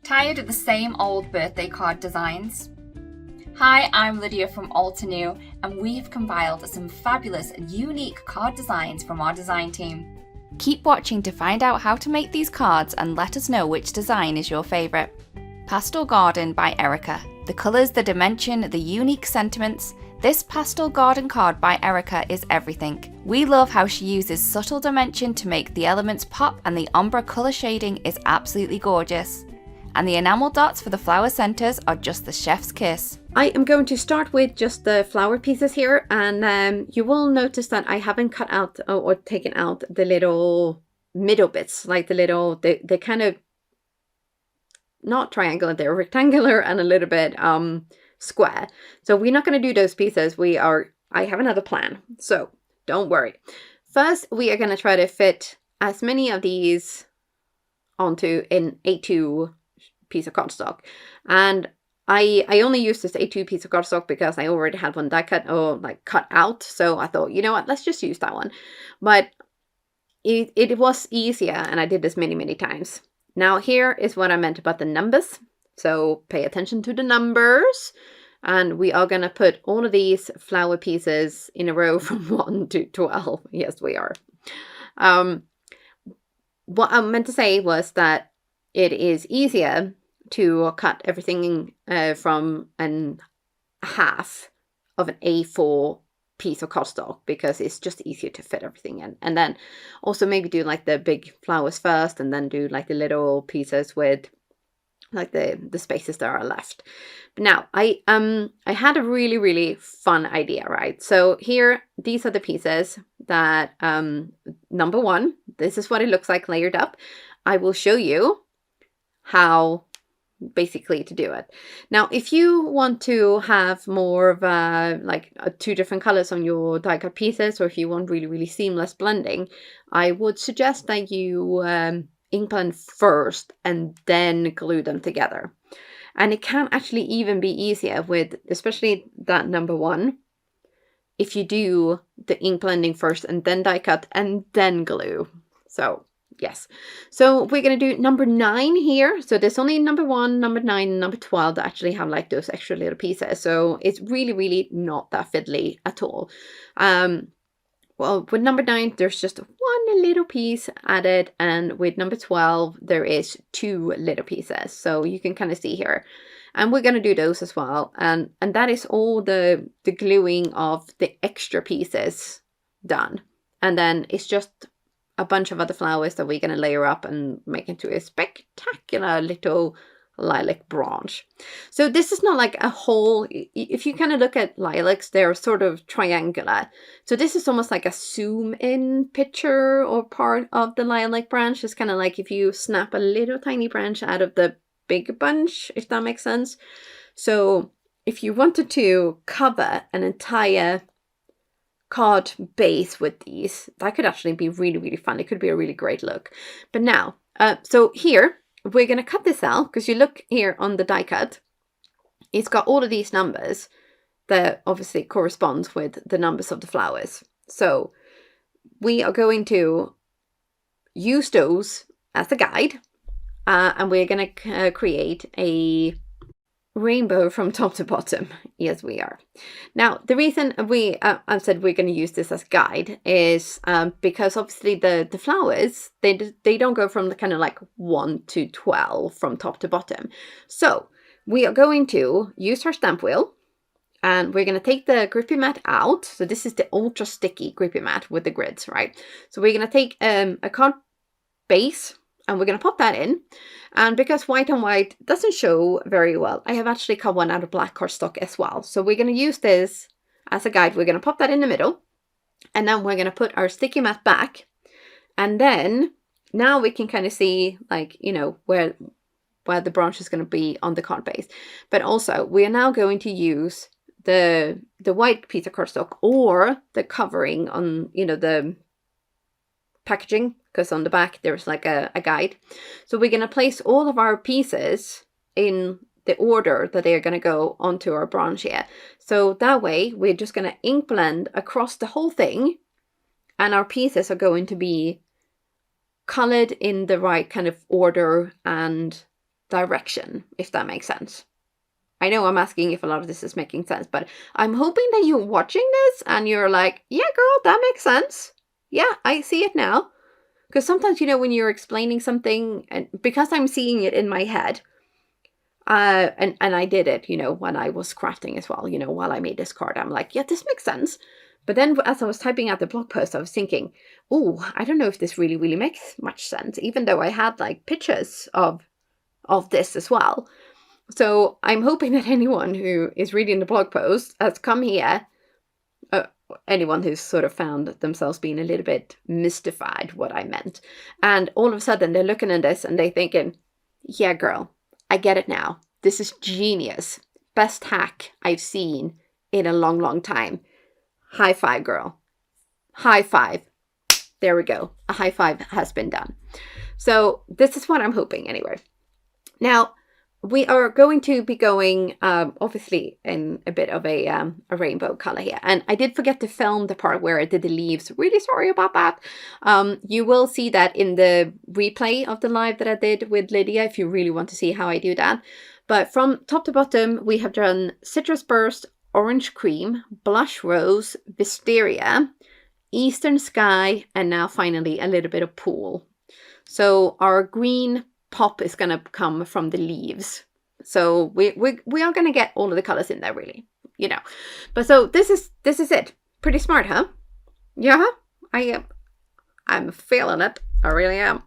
Tired of the same old birthday card designs? Hi, I'm Lydia from Altenew, and we have compiled some fabulous and unique card designs from our design team. Keep watching to find out how to make these cards and let us know which design is your favourite. Pastel Garden by Erica. The colours, the dimension, the unique sentiments. This Pastel Garden card by Erica is everything. We love how she uses subtle dimension to make the elements pop, and the ombre colour shading is absolutely gorgeous. And the enamel dots for the flower centres are just the chef's kiss. I am going to start with just the flower pieces here, and you will notice that I haven't cut out or taken out the little middle bits, like the kind of, not triangular, they're rectangular and a little bit square. So we're not going to do those pieces. I have another plan, so don't worry. First, we are going to try to fit as many of these onto an A2 piece of cardstock, and I only used this A2 piece of cardstock because I already had one die cut or like cut out, so I thought, you know what, let's just use that one. But it was easier, and I did this many times. Now here is what I meant about the numbers, so pay attention to the numbers, and we are gonna put all of these flower pieces in a row from 1 to 12. Yes, we are. What I meant to say was that it is easier to cut everything from half of an A4 piece of cardstock because it's just easier to fit everything in. And then also maybe do like the big flowers first, and then do like the little pieces with like the spaces that are left. But now I had a really fun idea, right? So here, these are the pieces that number 1, this is what it looks like layered up. I will show you how basically to do it. Now, if you want to have more of like 2 different colors on your die cut pieces, or if you want really seamless blending, I would suggest that you ink blend first and then glue them together. And it can actually even be easier with, especially that number 1, if you do the ink blending first and then die cut and then glue. So yes, so we're going to do number 9 here. So there's only number 1, number 9, and number 12 that actually have like those extra little pieces. So it's really not that fiddly at all. Well, with number 9, there's just 1 little piece added, and with number 12, there is 2 little pieces. So you can kind of see here. And we're going to do those as well. And that is all the gluing of the extra pieces done. And then it's just a bunch of other flowers that we're going to layer up and make into a spectacular little lilac branch. So this is not like a whole, if you kind of look at lilacs, they're sort of triangular. So this is almost like a zoom in picture or part of the lilac branch. It's kind of like if you snap a little tiny branch out of the big bunch, if that makes sense. So if you wanted to cover an entire card base with these, that could actually be really fun. It could be a really great look. But now, so here we're going to cut this out, because you look here on the die cut, it's got all of these numbers that obviously corresponds with the numbers of the flowers. So we are going to use those as a guide, and we're going to create a rainbow from top to bottom. Yes, we are. Now, the reason I said we're going to use this as a guide is because obviously the flowers, they don't go from the kind of like 1 to 12 from top to bottom. So we are going to use our stamp wheel, and we're going to take the grippy mat out. So this is the ultra sticky grippy mat with the grids, right? So we're going to take a card base, and we're going to pop that in. And because white on white doesn't show very well, I have actually cut one out of black cardstock as well. So we're going to use this as a guide. We're going to pop that in the middle. And then we're going to put our sticky mat back. And then now we can kind of see, like, you know, where the branch is going to be on the card base. But also we are now going to use the white piece of cardstock, or the covering on, you know, the packaging, because on the back there's like a guide. So we're going to place all of our pieces in the order that they are going to go onto our branch here. So that way we're just going to ink blend across the whole thing, and our pieces are going to be colored in the right kind of order and direction, if that makes sense. I know I'm asking if a lot of this is making sense, but I'm hoping that you're watching this and you're like, yeah, girl, that makes sense. Yeah, I see it now. Because sometimes, when you're explaining something, and because I'm seeing it in my head, and I did it, when I was crafting as well, while I made this card, I'm like, yeah, this makes sense. But then as I was typing out the blog post, I was thinking, oh, I don't know if this really, really makes much sense, even though I had like pictures of this as well. So I'm hoping that anyone who is reading the blog post has come here, anyone who's sort of found themselves being a little bit mystified what I meant. And all of a sudden they're looking at this and they're thinking, yeah, girl, I get it now. This is genius. Best hack I've seen in a long, long time. High five, girl. High five. There we go. A high five has been done. So this is what I'm hoping anyway. Now, we are going to be going, obviously, in a bit of a rainbow color here. And I did forget to film the part where I did the leaves. Really sorry about that. You will see that in the replay of the live that I did with Lydia, if you really want to see how I do that. But from top to bottom, we have done Citrus Burst, Orange Cream, Blush Rose, Wisteria, Eastern Sky, and now finally a little bit of Pool. So our green pop is going to come from the leaves. So we are going to get all of the colors in there, really, But so this is it. Pretty smart, huh? Yeah, I'm feeling it. I really am.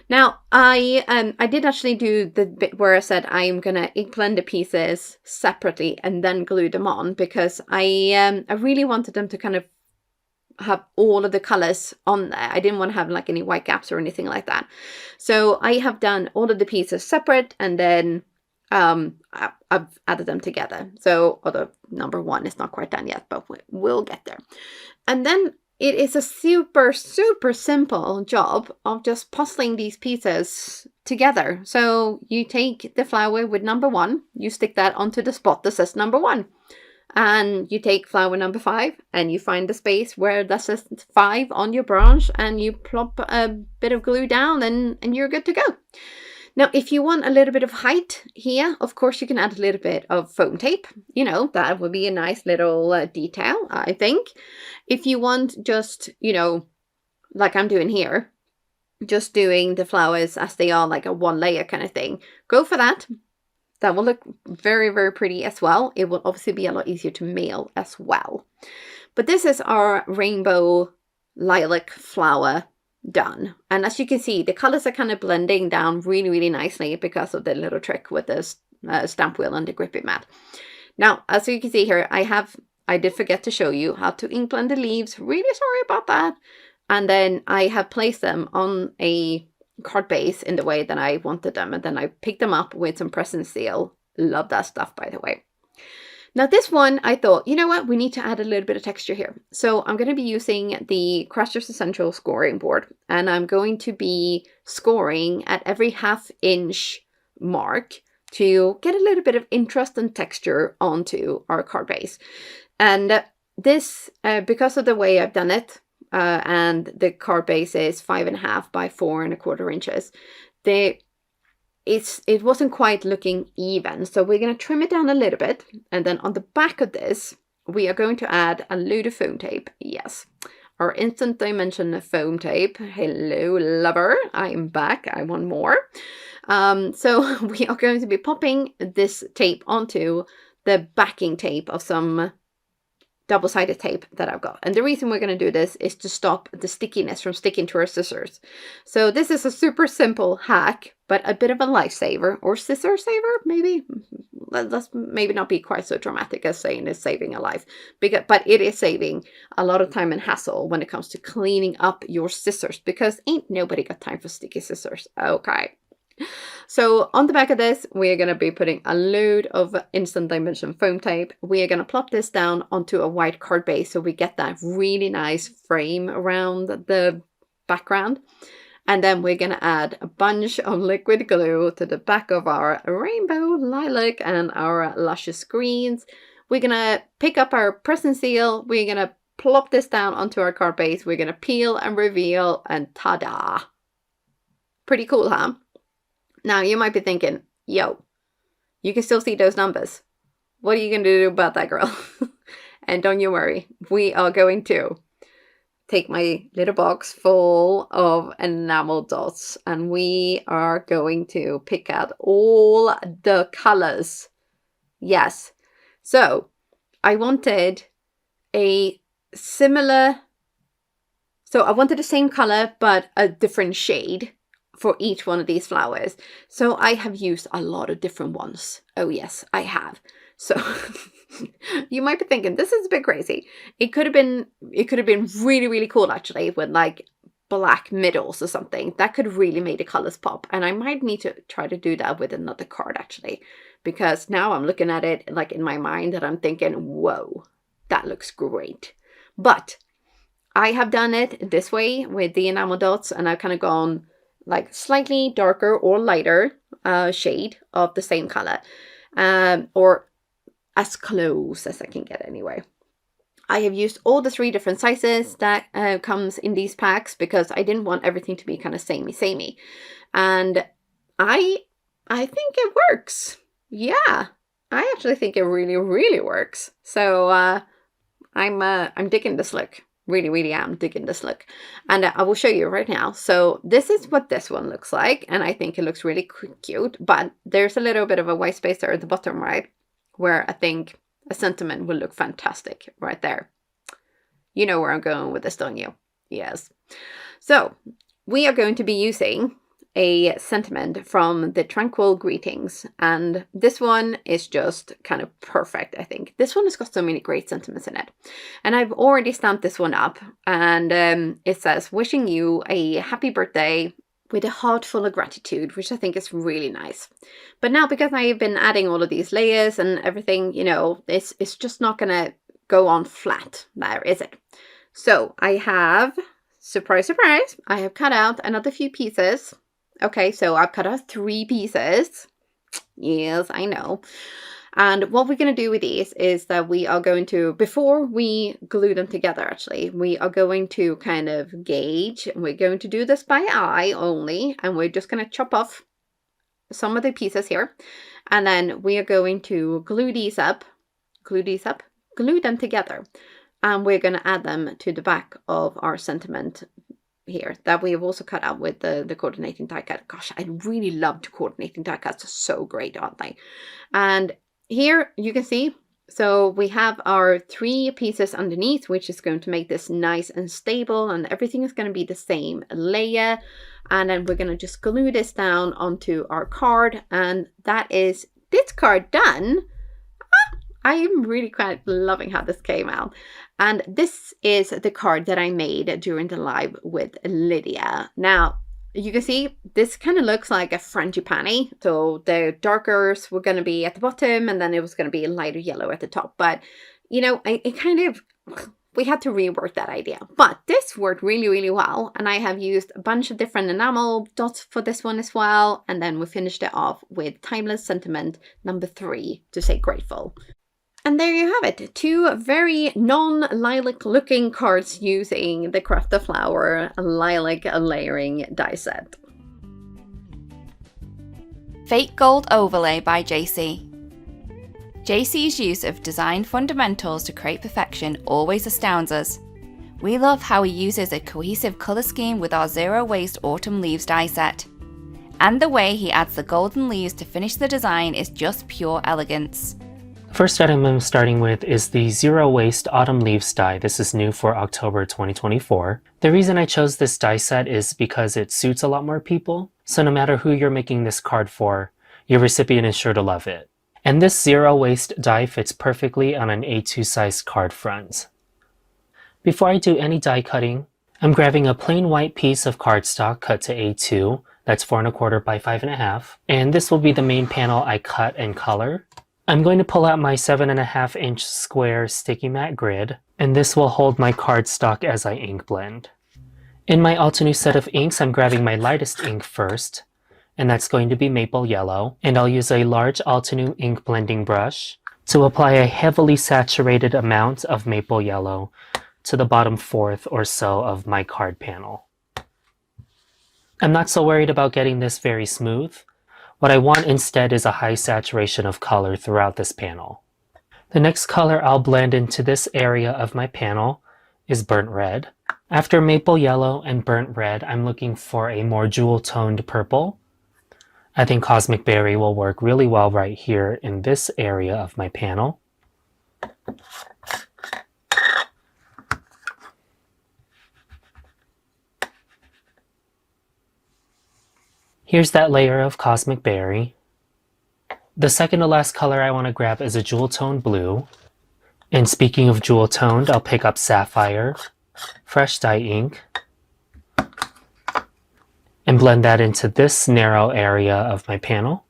Now, I did actually do the bit where I said I'm going to ink blend the pieces separately and then glue them on, because I really wanted them to kind of have all of the colors on there. I didn't want to have like any white gaps or anything like that. So I have done all of the pieces separate, and then I've added them together. So although number 1 is not quite done yet, but we'll get there. And then it is a super, super simple job of just puzzling these pieces together. So you take the flower with number 1, you stick that onto the spot that says number 1. And you take flower number 5 and you find the space where that says 5 on your branch, and you plop a bit of glue down and you're good to go. Now, if you want a little bit of height here, of course, you can add a little bit of foam tape. That would be a nice little detail, I think. If you want just, like I'm doing here, just doing the flowers as they are, like a 1 layer kind of thing, go for that. That will look very, very pretty as well. It will obviously be a lot easier to mail as well. But this is our rainbow lilac flower done. And as you can see, the colors are kind of blending down really, really nicely because of the little trick with the stamp wheel and the grippy mat. Now, as you can see here, I did forget to show you how to ink blend the leaves. Really sorry about that. And then I have placed them on a card base in the way that I wanted them, and then I picked them up with some press and seal. Love that stuff, by the way. Now this one, I thought, you know what, we need to add a little bit of texture here. So I'm going to be using the Crafters Essential scoring board, and I'm going to be scoring at every 1/2 inch mark to get a little bit of interest and texture onto our card base. And this, because of the way I've done it, and the card base is 5.5 by 4.25 inches. It wasn't quite looking even, so we're going to trim it down a little bit, and then on the back of this, we are going to add a load of foam tape. Yes, our instant dimension foam tape. Hello, lover. I'm back. I want more. So we are going to be popping this tape onto the backing tape of some double-sided tape that I've got. And the reason we're going to do this is to stop the stickiness from sticking to our scissors. So this is a super simple hack, but a bit of a lifesaver, or scissor saver, maybe. Let's maybe not be quite so dramatic as saying it's saving a life, but it is saving a lot of time and hassle when it comes to cleaning up your scissors, because ain't nobody got time for sticky scissors. Okay. So on the back of this, we are going to be putting a load of instant dimension foam tape. We are going to plop this down onto a white card base so we get that really nice frame around the background. And then we're going to add a bunch of liquid glue to the back of our rainbow lilac and our luscious greens. We're going to pick up our press and seal. We're going to plop this down onto our card base. We're going to peel and reveal, and ta-da! Pretty cool, huh? Now, you might be thinking, yo, you can still see those numbers. What are you going to do about that, girl? And don't you worry, we are going to take my little box full of enamel dots and we are going to pick out all the colors. Yes. So I wanted a similar, so I wanted the same color but a different shade for each one of these flowers. So I have used a lot of different ones. Oh yes, I have. So you might be thinking this is a bit crazy. It could have been really, really cool actually with like black middles or something. That could really make the colors pop. And I might need to try to do that with another card actually, because now I'm looking at it like in my mind and I'm thinking, whoa, that looks great. But I have done it this way with the enamel dots, and I've kind of gone like slightly darker or lighter shade of the same color, or as close as I can get anyway. I have used all the 3 different sizes that comes in these packs because I didn't want everything to be kind of samey. And I think it works. Yeah, I actually think it really, really works. So I'm digging this look. Really, really am digging this look. And I will show you right now. So this is what this one looks like. And I think it looks really cute. But there's a little bit of a white space there at the bottom, right? Where I think a sentiment will look fantastic right there. You know where I'm going with this, don't you? Yes. So we are going to be using a sentiment from the Tranquil Greetings. And this one is just kind of perfect, I think. This one has got so many great sentiments in it. And I've already stamped this one up. And it says, wishing you a happy birthday with a heart full of gratitude, which I think is really nice. But now, because I've been adding all of these layers and everything, you know, it's just not going to go on flat there, is it? So I have, surprise, surprise, I have cut out another few pieces. Okay, so I've cut out 3 pieces. Yes, I know. And what we're going to do with these is that we are going to, before we glue them together actually, we are going to kind of gauge. We're going to do this by eye only, and we're just going to chop off some of the pieces here. And then we are going to glue them together. And we're going to add them to the back of our sentiment here that we have also cut out with the coordinating die cut. Gosh, I really loved coordinating die cuts. They're so great, aren't they? And here you can see, so we have our 3 pieces underneath, which is going to make this nice and stable, and everything is going to be the same layer. And then we're going to just glue this down onto our card, and that is this card done. I am really quite loving how this came out. And this is the card that I made during the live with Lydia. Now, you can see this kind of looks like a frangipani. So the darkers were going to be at the bottom, and then it was going to be a lighter yellow at the top. But, you know, we had to rework that idea. But this worked really, really well. And I have used a bunch of different enamel dots for this one as well. And then we finished it off with Timeless Sentiment number 3 to say grateful. And there you have it, 2 very non-lilac looking cards using the Craft the Flower lilac layering die set. Fake Gold Overlay by Jaycee. Jaycee's use of design fundamentals to create perfection always astounds us. We love how he uses a cohesive colour scheme with our Zero Waste Autumn Leaves die set. And the way he adds the golden leaves to finish the design is just pure elegance. First item I'm starting with is the Zero Waste Autumn Leaves die. This is new for October 2024. The reason I chose this die set is because it suits a lot more people. So no matter who you're making this card for, your recipient is sure to love it. And this Zero Waste die fits perfectly on an A2 sized card front. Before I do any die cutting, I'm grabbing a plain white piece of cardstock cut to A2. That's 4 1/4 by 5 1/2. And this will be the main panel I cut and color. I'm going to pull out my 7 1/2 inch square sticky mat grid, and this will hold my cardstock as I ink blend. In my Altenew set of inks, I'm grabbing my lightest ink first, and that's going to be maple yellow, and I'll use a large Altenew ink blending brush to apply a heavily saturated amount of maple yellow to the bottom 1/4 or so of my card panel. I'm not so worried about getting this very smooth. What I want instead is a high saturation of color throughout this panel. The next color I'll blend into this area of my panel is burnt red. After maple yellow and burnt red, I'm looking for a more jewel-toned purple. I think Cosmic Berry will work really well right here in this area of my panel. Here's that layer of Cosmic Berry. The second to last color I want to grab is a jewel tone blue. And speaking of jewel toned, I'll pick up Sapphire, fresh dye ink, and blend that into this narrow area of my panel.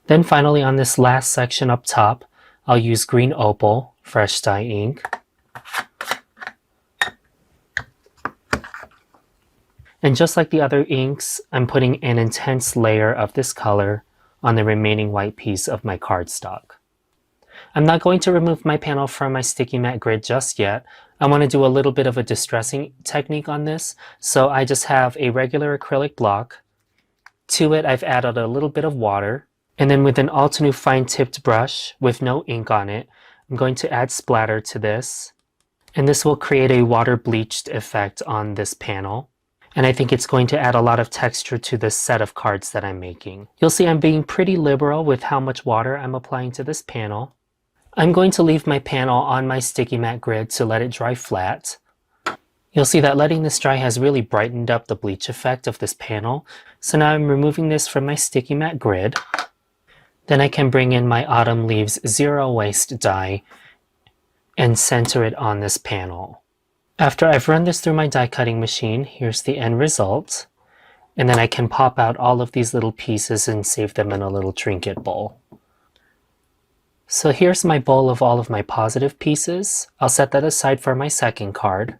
Then finally on this last section up top, I'll use green opal, fresh dye ink. And just like the other inks, I'm putting an intense layer of this color on the remaining white piece of my cardstock. I'm not going to remove my panel from my sticky mat grid just yet. I want to do a little bit of a distressing technique on this, so I just have a regular acrylic block. To it, I've added a little bit of water, and then with an Altenew fine-tipped brush with no ink on it, I'm going to add splatter to this, and this will create a water-bleached effect on this panel. And I think it's going to add a lot of texture to this set of cards that I'm making. You'll see I'm being pretty liberal with how much water I'm applying to this panel. I'm going to leave my panel on my sticky mat grid to let it dry flat. You'll see that letting this dry has really brightened up the bleach effect of this panel. So now I'm removing this from my sticky mat grid. Then I can bring in my Autumn Leaves Zero Waste die and center it on this panel. After I've run this through my die cutting machine, here's the end result. And then I can pop out all of these little pieces and save them in a little trinket bowl. So here's my bowl of all of my positive pieces. I'll set that aside for my second card.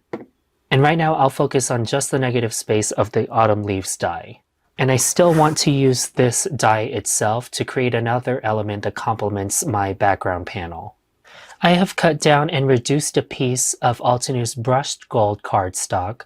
And right now I'll focus on just the negative space of the Autumn Leaves die. And I still want to use this die itself to create another element that complements my background panel. I have cut down and reduced a piece of Altenew's brushed gold cardstock,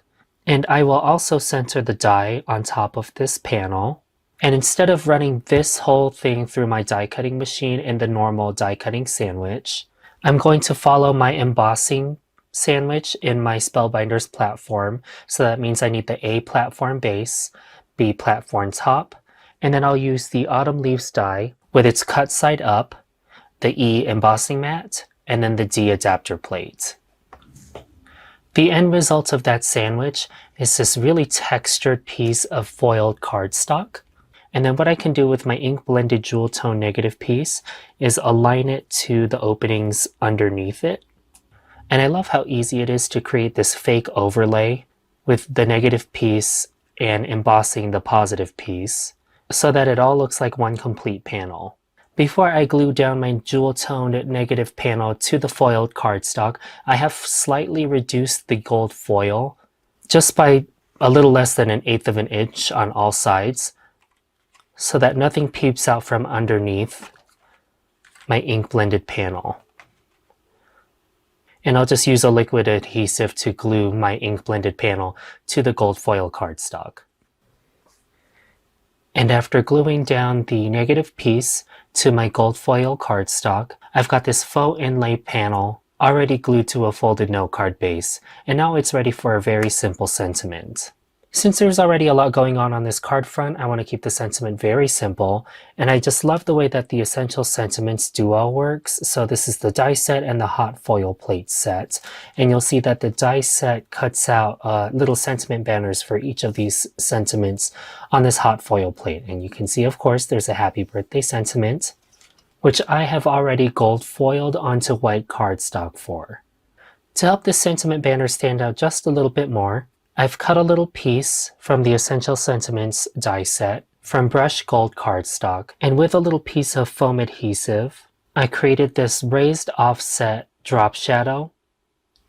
and I will also center the die on top of this panel. And instead of running this whole thing through my die cutting machine in the normal die cutting sandwich, I'm going to follow my embossing sandwich in my Spellbinders platform. So that means I need the A platform base, B platform top, and then I'll use the Autumn Leaves die with its cut side up, the E embossing mat, and then the D adapter plate. The end result of that sandwich is this really textured piece of foiled cardstock. And then what I can do with my ink blended jewel tone negative piece is align it to the openings underneath it. And I love how easy it is to create this fake overlay with the negative piece and embossing the positive piece so that it all looks like one complete panel. Before I glue down my jewel-toned negative panel to the foiled cardstock, I have slightly reduced the gold foil just by a little less than 1/8 of an inch on all sides so that nothing peeps out from underneath my ink blended panel. And I'll just use a liquid adhesive to glue my ink blended panel to the gold foil cardstock. And after gluing down the negative piece to my gold foil cardstock, I've got this faux inlay panel already glued to a folded note card base, and now it's ready for a very simple sentiment. Since there's already a lot going on this card front, I want to keep the sentiment very simple, and I just love the way that the Essential Sentiments duo works. So this is the die set and the hot foil plate set, and you'll see that the die set cuts out little sentiment banners for each of these sentiments on this hot foil plate. And you can see, of course, there's a happy birthday sentiment, which I have already gold foiled onto white cardstock for. To help this sentiment banner stand out just a little bit more, I've cut a little piece from the Essential Sentiments die set from brushed gold cardstock, and with a little piece of foam adhesive, I created this raised offset drop shadow.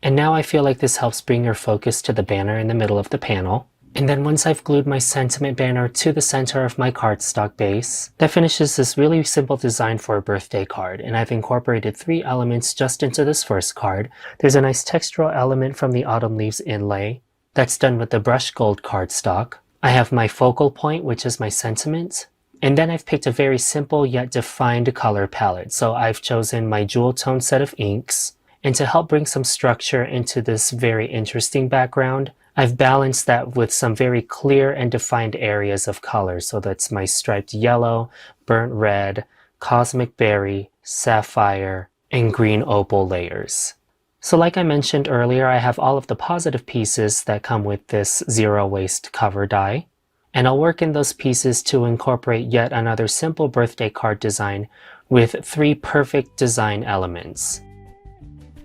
And now I feel like this helps bring your focus to the banner in the middle of the panel. And then once I've glued my sentiment banner to the center of my cardstock base, that finishes this really simple design for a birthday card. And I've incorporated 3 elements just into this first card. There's a nice textural element from the Autumn Leaves inlay. That's done with the brushed gold cardstock. I have my focal point, which is my sentiment. And then I've picked a very simple yet defined color palette. So I've chosen my jewel tone set of inks. And to help bring some structure into this very interesting background, I've balanced that with some very clear and defined areas of color. So that's my striped yellow, burnt red, cosmic berry, sapphire, and green opal layers. So like I mentioned earlier, I have all of the positive pieces that come with this zero waste cover die. And I'll work in those pieces to incorporate yet another simple birthday card design with 3 perfect design elements.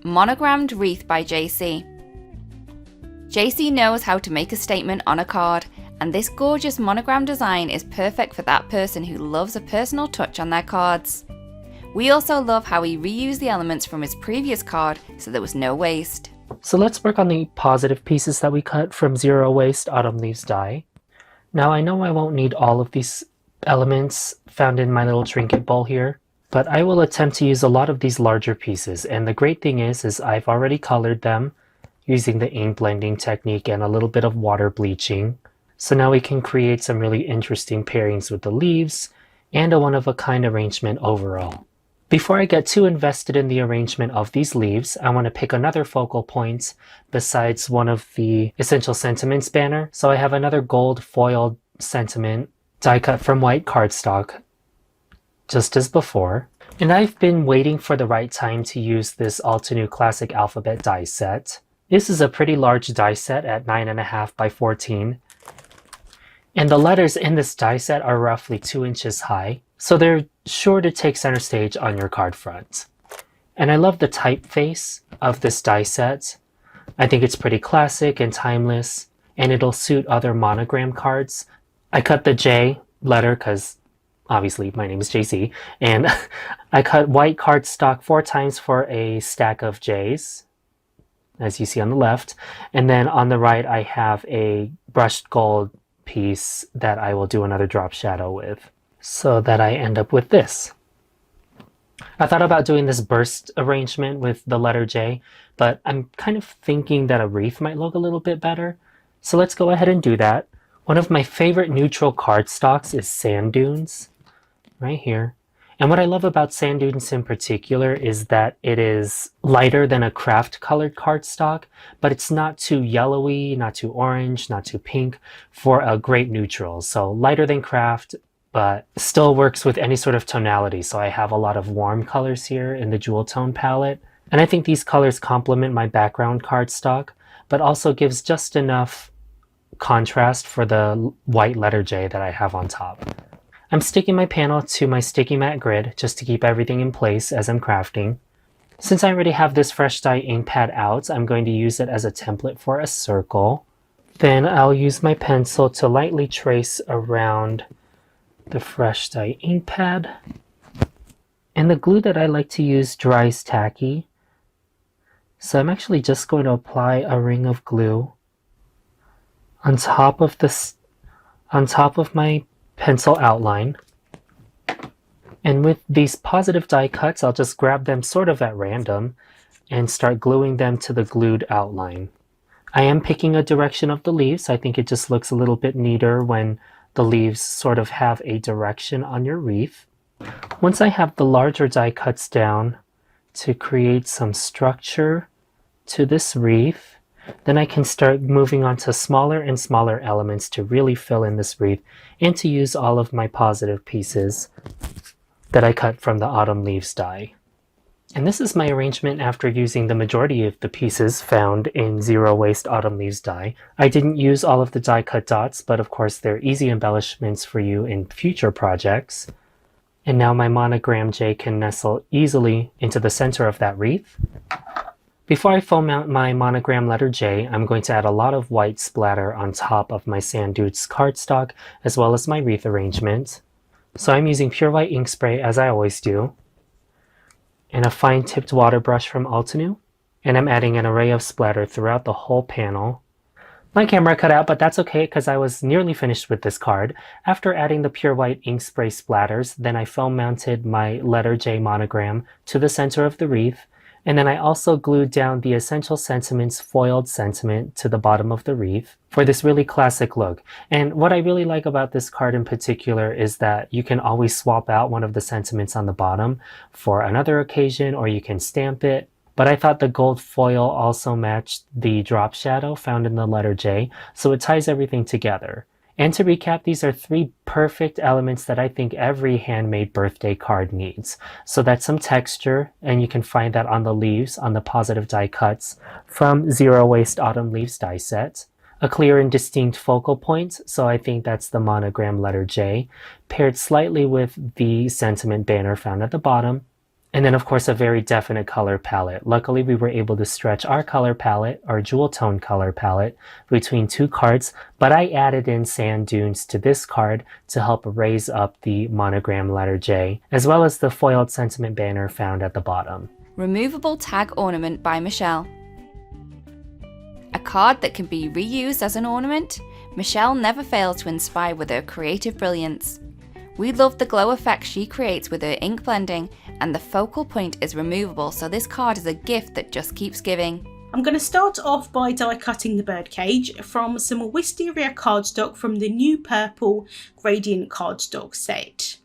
Monogrammed Wreath by Jaycee. Jaycee knows how to make a statement on a card, and this gorgeous monogram design is perfect for that person who loves a personal touch on their cards. We also love how he reused the elements from his previous card, so there was no waste. So let's work on the positive pieces that we cut from Zero Waste Autumn Leaves die. Now I know I won't need all of these elements found in my little trinket bowl here, but I will attempt to use a lot of these larger pieces. And the great thing is I've already colored them using the ink blending technique and a little bit of water bleaching. So now we can create some really interesting pairings with the leaves and a one-of-a-kind arrangement overall. Before I get too invested in the arrangement of these leaves, I want to pick another focal point besides one of the Essential Sentiments banner. So I have another gold foiled sentiment die cut from white cardstock, just as before. And I've been waiting for the right time to use this Altenew Classic Alphabet die set. This is a pretty large die set at 9.5 by 14. And the letters in this die set are roughly 2 inches high, so they're sure to take center stage on your card front. And I love the typeface of this die set. I think it's pretty classic and timeless, and it'll suit other monogram cards. I cut the J letter because obviously my name is Jaycee, and I cut white cardstock 4 times for a stack of J's, as you see on the left. And then on the right I have a brushed gold piece that I will do another drop shadow with, so that I end up with this. I thought about doing this burst arrangement with the letter J, but I'm kind of thinking that a wreath might look a little bit better. So let's go ahead and do that. One of my favorite neutral cardstocks is Sand Dunes, right here. And what I love about Sand Dunes in particular is that it is lighter than a craft colored cardstock, but it's not too yellowy, not too orange, not too pink for a great neutral. So lighter than craft, but still works with any sort of tonality. So I have a lot of warm colors here in the jewel tone palette. And I think these colors complement my background cardstock, but also gives just enough contrast for the white letter J that I have on top. I'm sticking my panel to my sticky matte grid just to keep everything in place as I'm crafting. Since I already have this fresh dye ink pad out, I'm going to use it as a template for a circle. Then I'll use my pencil to lightly trace around the fresh dye ink pad. And the glue that I like to use dries tacky. So I'm actually just going to apply a ring of glue on top of my pencil outline. And with these positive die cuts, I'll just grab them sort of at random and start gluing them to the glued outline. I am picking a direction of the leaves. I think it just looks a little bit neater when the leaves sort of have a direction on your wreath. Once I have the larger die cuts down to create some structure to this wreath, then I can start moving on to smaller and smaller elements to really fill in this wreath and to use all of my positive pieces that I cut from the Autumn Leaves die. And this is my arrangement after using the majority of the pieces found in Zero Waste Autumn Leaves die. I didn't use all of the die cut dots, but of course they're easy embellishments for you in future projects. And now my monogram J can nestle easily into the center of that wreath. Before I foam mount my monogram letter J, I'm going to add a lot of white splatter on top of my Sand Dunes cardstock as well as my wreath arrangement. So I'm using pure white ink spray as I always do, and a fine tipped water brush from Altenew, and I'm adding an array of splatter throughout the whole panel. My camera cut out, but that's okay because I was nearly finished with this card. After adding the pure white ink spray splatters, then I foam mounted my letter J monogram to the center of the wreath, And then I also glued down the Essential Sentiments foiled sentiment to the bottom of the wreath for this really classic look. And what I really like about this card in particular is that you can always swap out one of the sentiments on the bottom for another occasion, or you can stamp it. But I thought the gold foil also matched the drop shadow found in the letter J, so it ties everything together. And to recap, these are 3 perfect elements that I think every handmade birthday card needs. So that's some texture, and you can find that on the leaves, on the positive die cuts from Zero Waste Autumn Leaves die set. A clear and distinct focal point, so I think that's the monogram letter J, paired slightly with the sentiment banner found at the bottom. And then of course a very definite color palette. Luckily we were able to stretch our color palette, our jewel tone color palette, between 2 cards, but I added in sand dunes to this card to help raise up the monogram letter J, as well as the foiled sentiment banner found at the bottom. Removable Tag Ornament by Michelle. A card that can be reused as an ornament, Michelle never fails to inspire with her creative brilliance. We love the glow effect she creates with her ink blending, and the focal point is removable, so this card is a gift that just keeps giving. I'm going to start off by die cutting the birdcage from some wisteria cardstock from the new purple gradient cardstock set.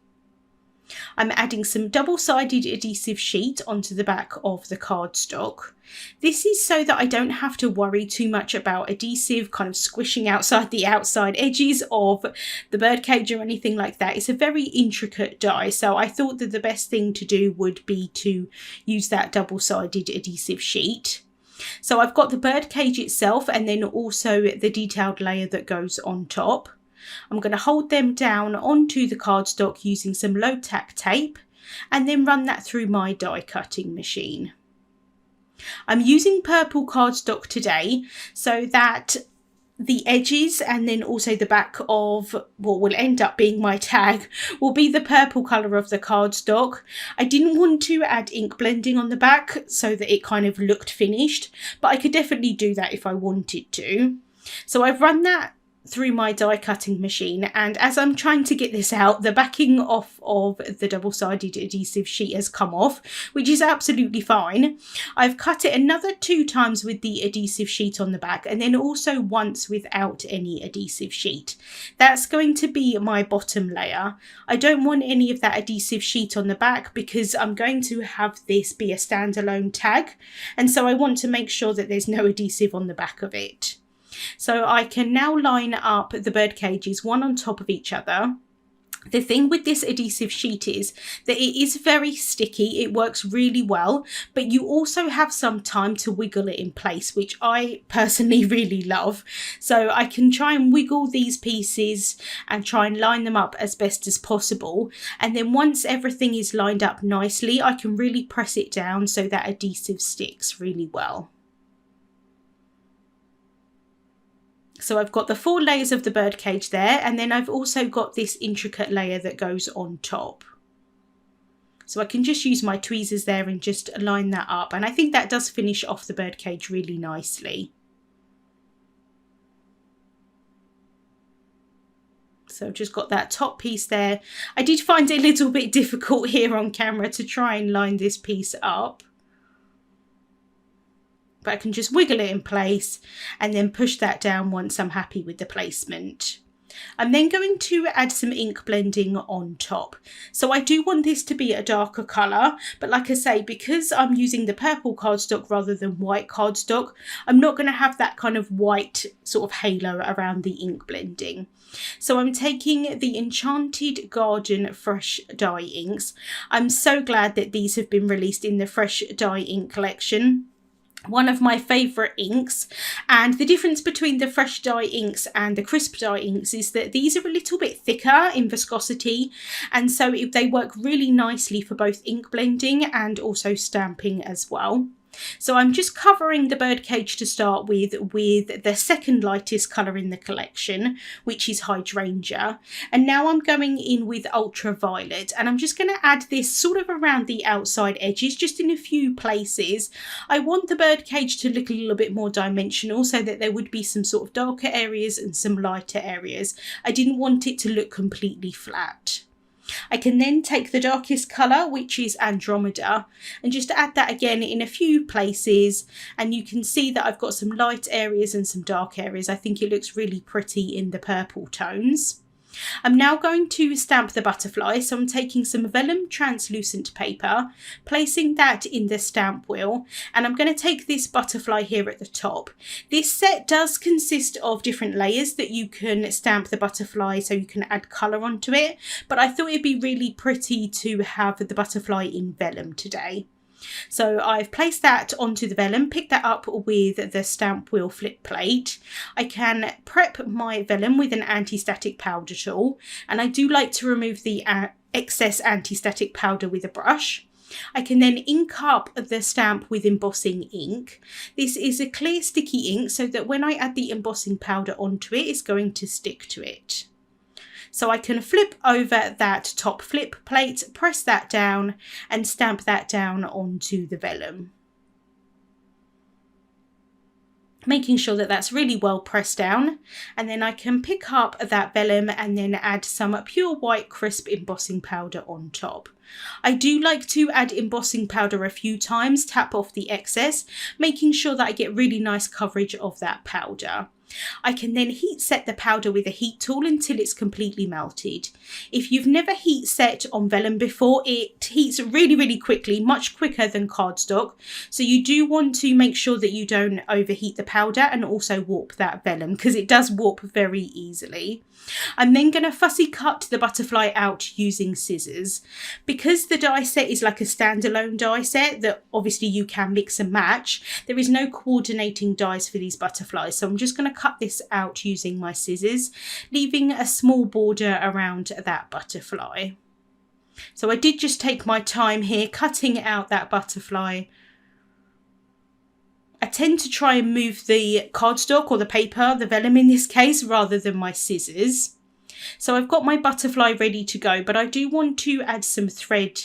I'm adding some double-sided adhesive sheet onto the back of the cardstock. This is so that I don't have to worry too much about adhesive kind of squishing outside the outside edges of the birdcage or anything like that. It's a very intricate die, so I thought that the best thing to do would be to use that double-sided adhesive sheet. So I've got the birdcage itself and then also the detailed layer that goes on top. I'm going to hold them down onto the cardstock using some low tack tape and then run that through my die cutting machine. I'm using purple cardstock today so that the edges and then also the back of what will end up being my tag will be the purple colour of the cardstock. I didn't want to add ink blending on the back so that it kind of looked finished, but I could definitely do that if I wanted to. So I've run that through my die cutting machine, and as I'm trying to get this out, the backing off of the double-sided adhesive sheet has come off, which is absolutely fine. I've cut it another 2 times with the adhesive sheet on the back and then also once without any adhesive sheet. That's going to be my bottom layer. I don't want any of that adhesive sheet on the back because I'm going to have this be a standalone tag, and so I want to make sure that there's no adhesive on the back of it. So I can now line up the bird cages one on top of each other. The thing with this adhesive sheet is that it is very sticky, it works really well, but you also have some time to wiggle it in place, which I personally really love. So I can try and wiggle these pieces and try and line them up as best as possible. And then once everything is lined up nicely, I can really press it down so that adhesive sticks really well. So I've got the 4 layers of the birdcage there, and then I've also got this intricate layer that goes on top. So I can just use my tweezers there and just line that up, and I think that does finish off the birdcage really nicely. So I've just got that top piece there. I did find it a little bit difficult here on camera to try and line this piece up, but I can just wiggle it in place and then push that down once I'm happy with the placement. I'm then going to add some ink blending on top. So I do want this to be a darker colour, but like I say, because I'm using the purple cardstock rather than white cardstock, I'm not going to have that kind of white sort of halo around the ink blending. So I'm taking the Enchanted Garden Fresh Dye inks. I'm so glad that these have been released in the Fresh Dye ink collection. One of my favourite inks, and the difference between the fresh dye inks and the crisp dye inks is that these are a little bit thicker in viscosity, and so they work really nicely for both ink blending and also stamping as well. So I'm just covering the birdcage to start with the second lightest colour in the collection, which is Hydrangea. And now I'm going in with Ultraviolet, and I'm just going to add this sort of around the outside edges, just in a few places. I want the birdcage to look a little bit more dimensional so that there would be some sort of darker areas and some lighter areas. I didn't want it to look completely flat. I can then take the darkest colour, which is Andromeda, and just add that again in a few places, and you can see that I've got some light areas and some dark areas. I think it looks really pretty in the purple tones. I'm now going to stamp the butterfly, so I'm taking some vellum translucent paper, placing that in the stamp wheel, and I'm going to take this butterfly here at the top. This set does consist of different layers that you can stamp the butterfly so you can add colour onto it, but I thought it'd be really pretty to have the butterfly in vellum today. So I've placed that onto the vellum, picked that up with the stamp wheel flip plate. I can prep my vellum with an anti-static powder tool, and I do like to remove the excess anti-static powder with a brush. I can then ink up the stamp with embossing ink. This is a clear sticky ink so that when I add the embossing powder onto it, it's going to stick to it. So I can flip over that top flip plate, press that down and stamp that down onto the vellum. Making sure that that's really well pressed down, and then I can pick up that vellum and then add some pure white crisp embossing powder on top. I do like to add embossing powder a few times, tap off the excess, making sure that I get really nice coverage of that powder. I can then heat set the powder with a heat tool until it's completely melted. If you've never heat set on vellum before, it heats really quickly, much quicker than cardstock. So you do want to make sure that you don't overheat the powder and also warp that vellum, because it does warp very easily. I'm then going to fussy cut the butterfly out using scissors. Because the die set is like a standalone die set that obviously you can mix and match, there is no coordinating dies for these butterflies, so I'm just going to cut this out using my scissors, leaving a small border around that butterfly. So I did just take my time here cutting out that butterfly. I tend to try and move the cardstock or the paper, the vellum in this case, rather than my scissors. So I've got my butterfly ready to go, but I do want to add some thread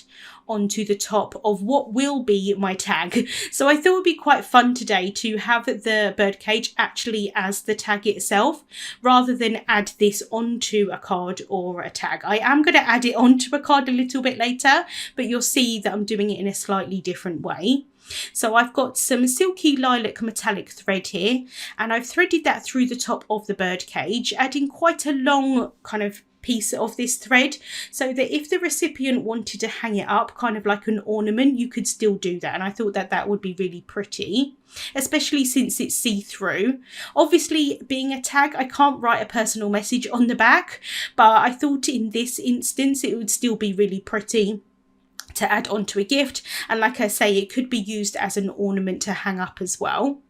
onto the top of what will be my tag. So I thought it would be quite fun today to have the birdcage actually as the tag itself, rather than add this onto a card or a tag. I am going to add it onto a card a little bit later, but you'll see that I'm doing it in a slightly different way. So I've got some silky lilac metallic thread here, and I've threaded that through the top of the birdcage, adding quite a long kind of piece of this thread so that if the recipient wanted to hang it up kind of like an ornament, you could still do that. And I thought that that would be really pretty, especially since it's see-through. Obviously, being a tag, I can't write a personal message on the back, but I thought in this instance it would still be really pretty to add onto a gift, and like I say, it could be used as an ornament to hang up as well.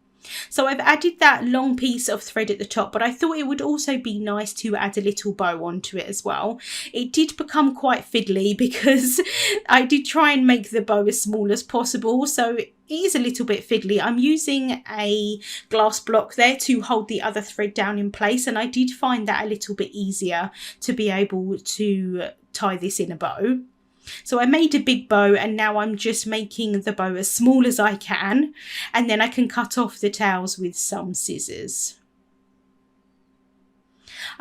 So I've added that long piece of thread at the top, but I thought it would also be nice to add a little bow onto it as well. It did become quite fiddly because I did try and make the bow as small as possible, so it is a little bit fiddly. I'm using a glass block there to hold the other thread down in place, and I did find that a little bit easier to be able to tie this in a bow. So I made a big bow, and now I'm just making the bow as small as I can, and then I can cut off the tails with some scissors.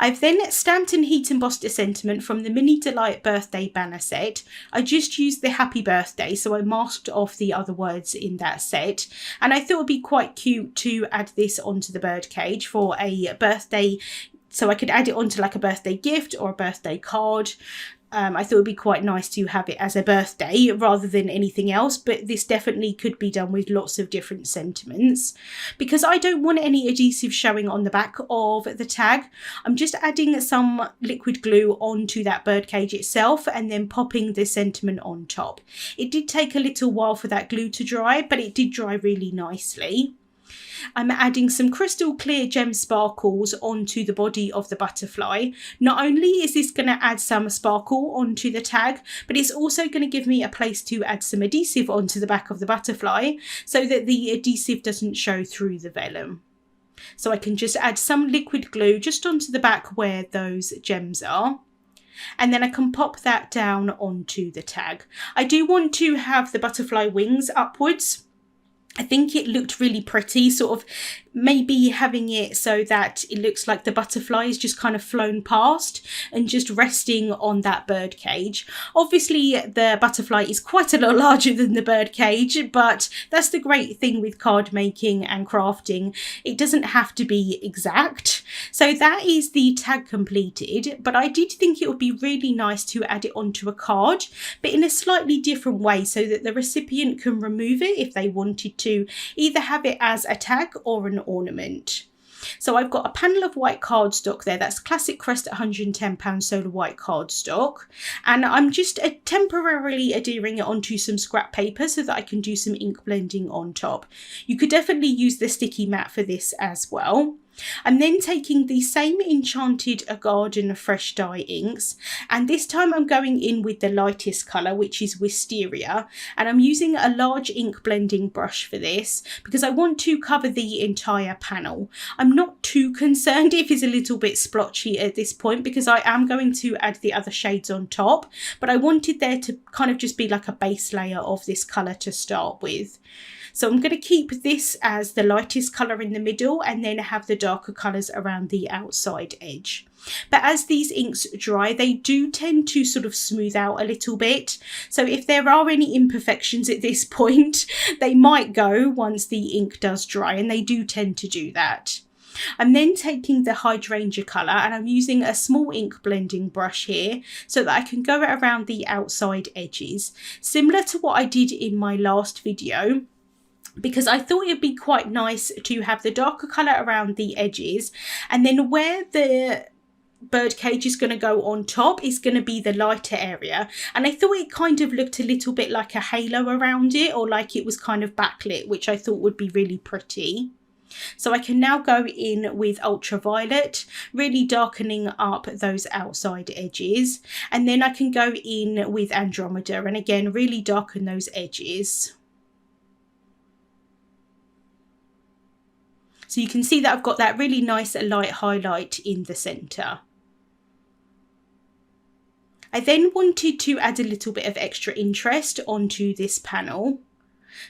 I've then stamped and heat embossed a sentiment from the Mini Delight birthday banner set. I just used the happy birthday, so I masked off the other words in that set, and I thought it would be quite cute to add this onto the birdcage for a birthday, so I could add it onto like a birthday gift or a birthday card. I thought it would be quite nice to have it as a birthday rather than anything else, but this definitely could be done with lots of different sentiments. Because I don't want any adhesive showing on the back of the tag, I'm just adding some liquid glue onto that birdcage itself and then popping the sentiment on top. It did take a little while for that glue to dry, but it did dry really nicely. I'm adding some crystal clear gem sparkles onto the body of the butterfly. Not only is this going to add some sparkle onto the tag, but it's also going to give me a place to add some adhesive onto the back of the butterfly so that the adhesive doesn't show through the vellum. So I can just add some liquid glue just onto the back where those gems are. And then I can pop that down onto the tag. I do want to have the butterfly wings upwards, I think it looked really pretty, sort of maybe having it so that it looks like the butterfly is just kind of flown past and just resting on that bird cage. Obviously the butterfly is quite a lot larger than the bird cage, but that's the great thing with card making and crafting. It doesn't have to be exact. So that is the tag completed, but I did think it would be really nice to add it onto a card, but in a slightly different way so that the recipient can remove it if they wanted to either have it as a tag or an ornament. So I've got a panel of white cardstock there. That's Classic Crest £110 solar white cardstock, and I'm just temporarily adhering it onto some scrap paper so that I can do some ink blending on top. You could definitely use the sticky mat for this as well. I'm then taking the same Enchanted Garden fresh dye inks, and this time I'm going in with the lightest colour, which is Wisteria, and I'm using a large ink blending brush for this because I want to cover the entire panel. I'm not too concerned if it's a little bit splotchy at this point because I am going to add the other shades on top, but I wanted there to kind of just be like a base layer of this colour to start with. So I'm going to keep this as the lightest colour in the middle and then have the darker colours around the outside edge. But as these inks dry, they do tend to sort of smooth out a little bit. So if there are any imperfections at this point, they might go once the ink does dry, and they do tend to do that. I'm then taking the hydrangea colour and I'm using a small ink blending brush here so that I can go around the outside edges, similar to what I did in my last video, because I thought it'd be quite nice to have the darker colour around the edges, and then where the bird cage is going to go on top is going to be the lighter area, and I thought it kind of looked a little bit like a halo around it, or like it was kind of backlit, which I thought would be really pretty. So I can now go in with ultraviolet, really darkening up those outside edges, and then I can go in with Andromeda and again really darken those edges. So you can see that I've got that really nice light highlight in the centre. I then wanted to add a little bit of extra interest onto this panel.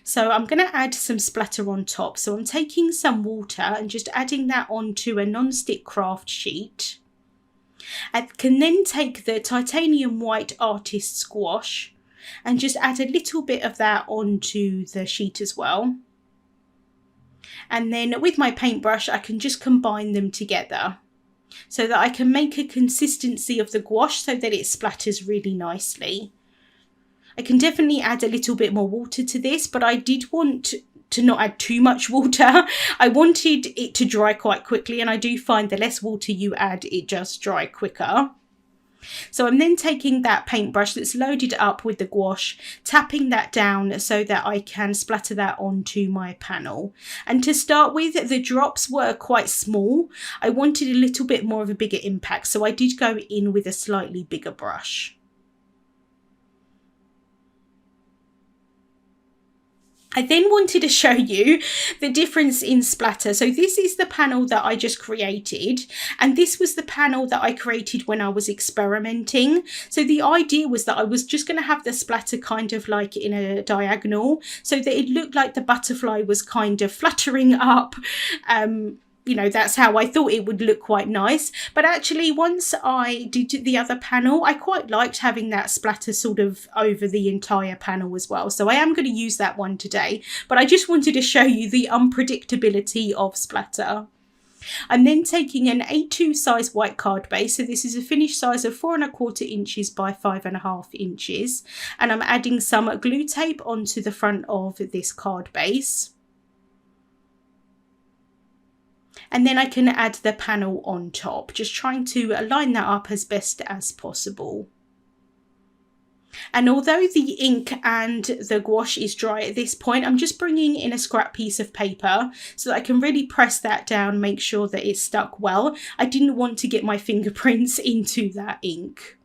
So I'm going to add some splatter on top. So I'm taking some water and just adding that onto a non-stick craft sheet. I can then take the titanium white artist squash and just add a little bit of that onto the sheet as well. And then with my paintbrush, I can just combine them together so that I can make a consistency of the gouache so that it splatters really nicely. I can definitely add a little bit more water to this, but I did want to not add too much water. I wanted it to dry quite quickly, and I do find the less water you add, it does dry quicker. So I'm then taking that paintbrush that's loaded up with the gouache, tapping that down so that I can splatter that onto my panel. And to start with, the drops were quite small. I wanted a little bit more of a bigger impact, so I did go in with a slightly bigger brush. I then wanted to show you the difference in splatter. So this is the panel that I just created, and this was the panel that I created when I was experimenting. So the idea was that I was just going to have the splatter kind of like in a diagonal so that it looked like the butterfly was kind of fluttering up. You know, that's how I thought it would look quite nice. But actually, once I did the other panel, I quite liked having that splatter sort of over the entire panel as well. So I am going to use that one today. But I just wanted to show you the unpredictability of splatter. I'm then taking an A2 size white card base. So this is a finished size of 4¼ inches by 5½ inches. And I'm adding some glue tape onto the front of this card base. And then I can add the panel on top, just trying to line that up as best as possible. And although the ink and the gouache is dry at this point, I'm just bringing in a scrap piece of paper so that I can really press that down, make sure that it's stuck well. I didn't want to get my fingerprints into that ink.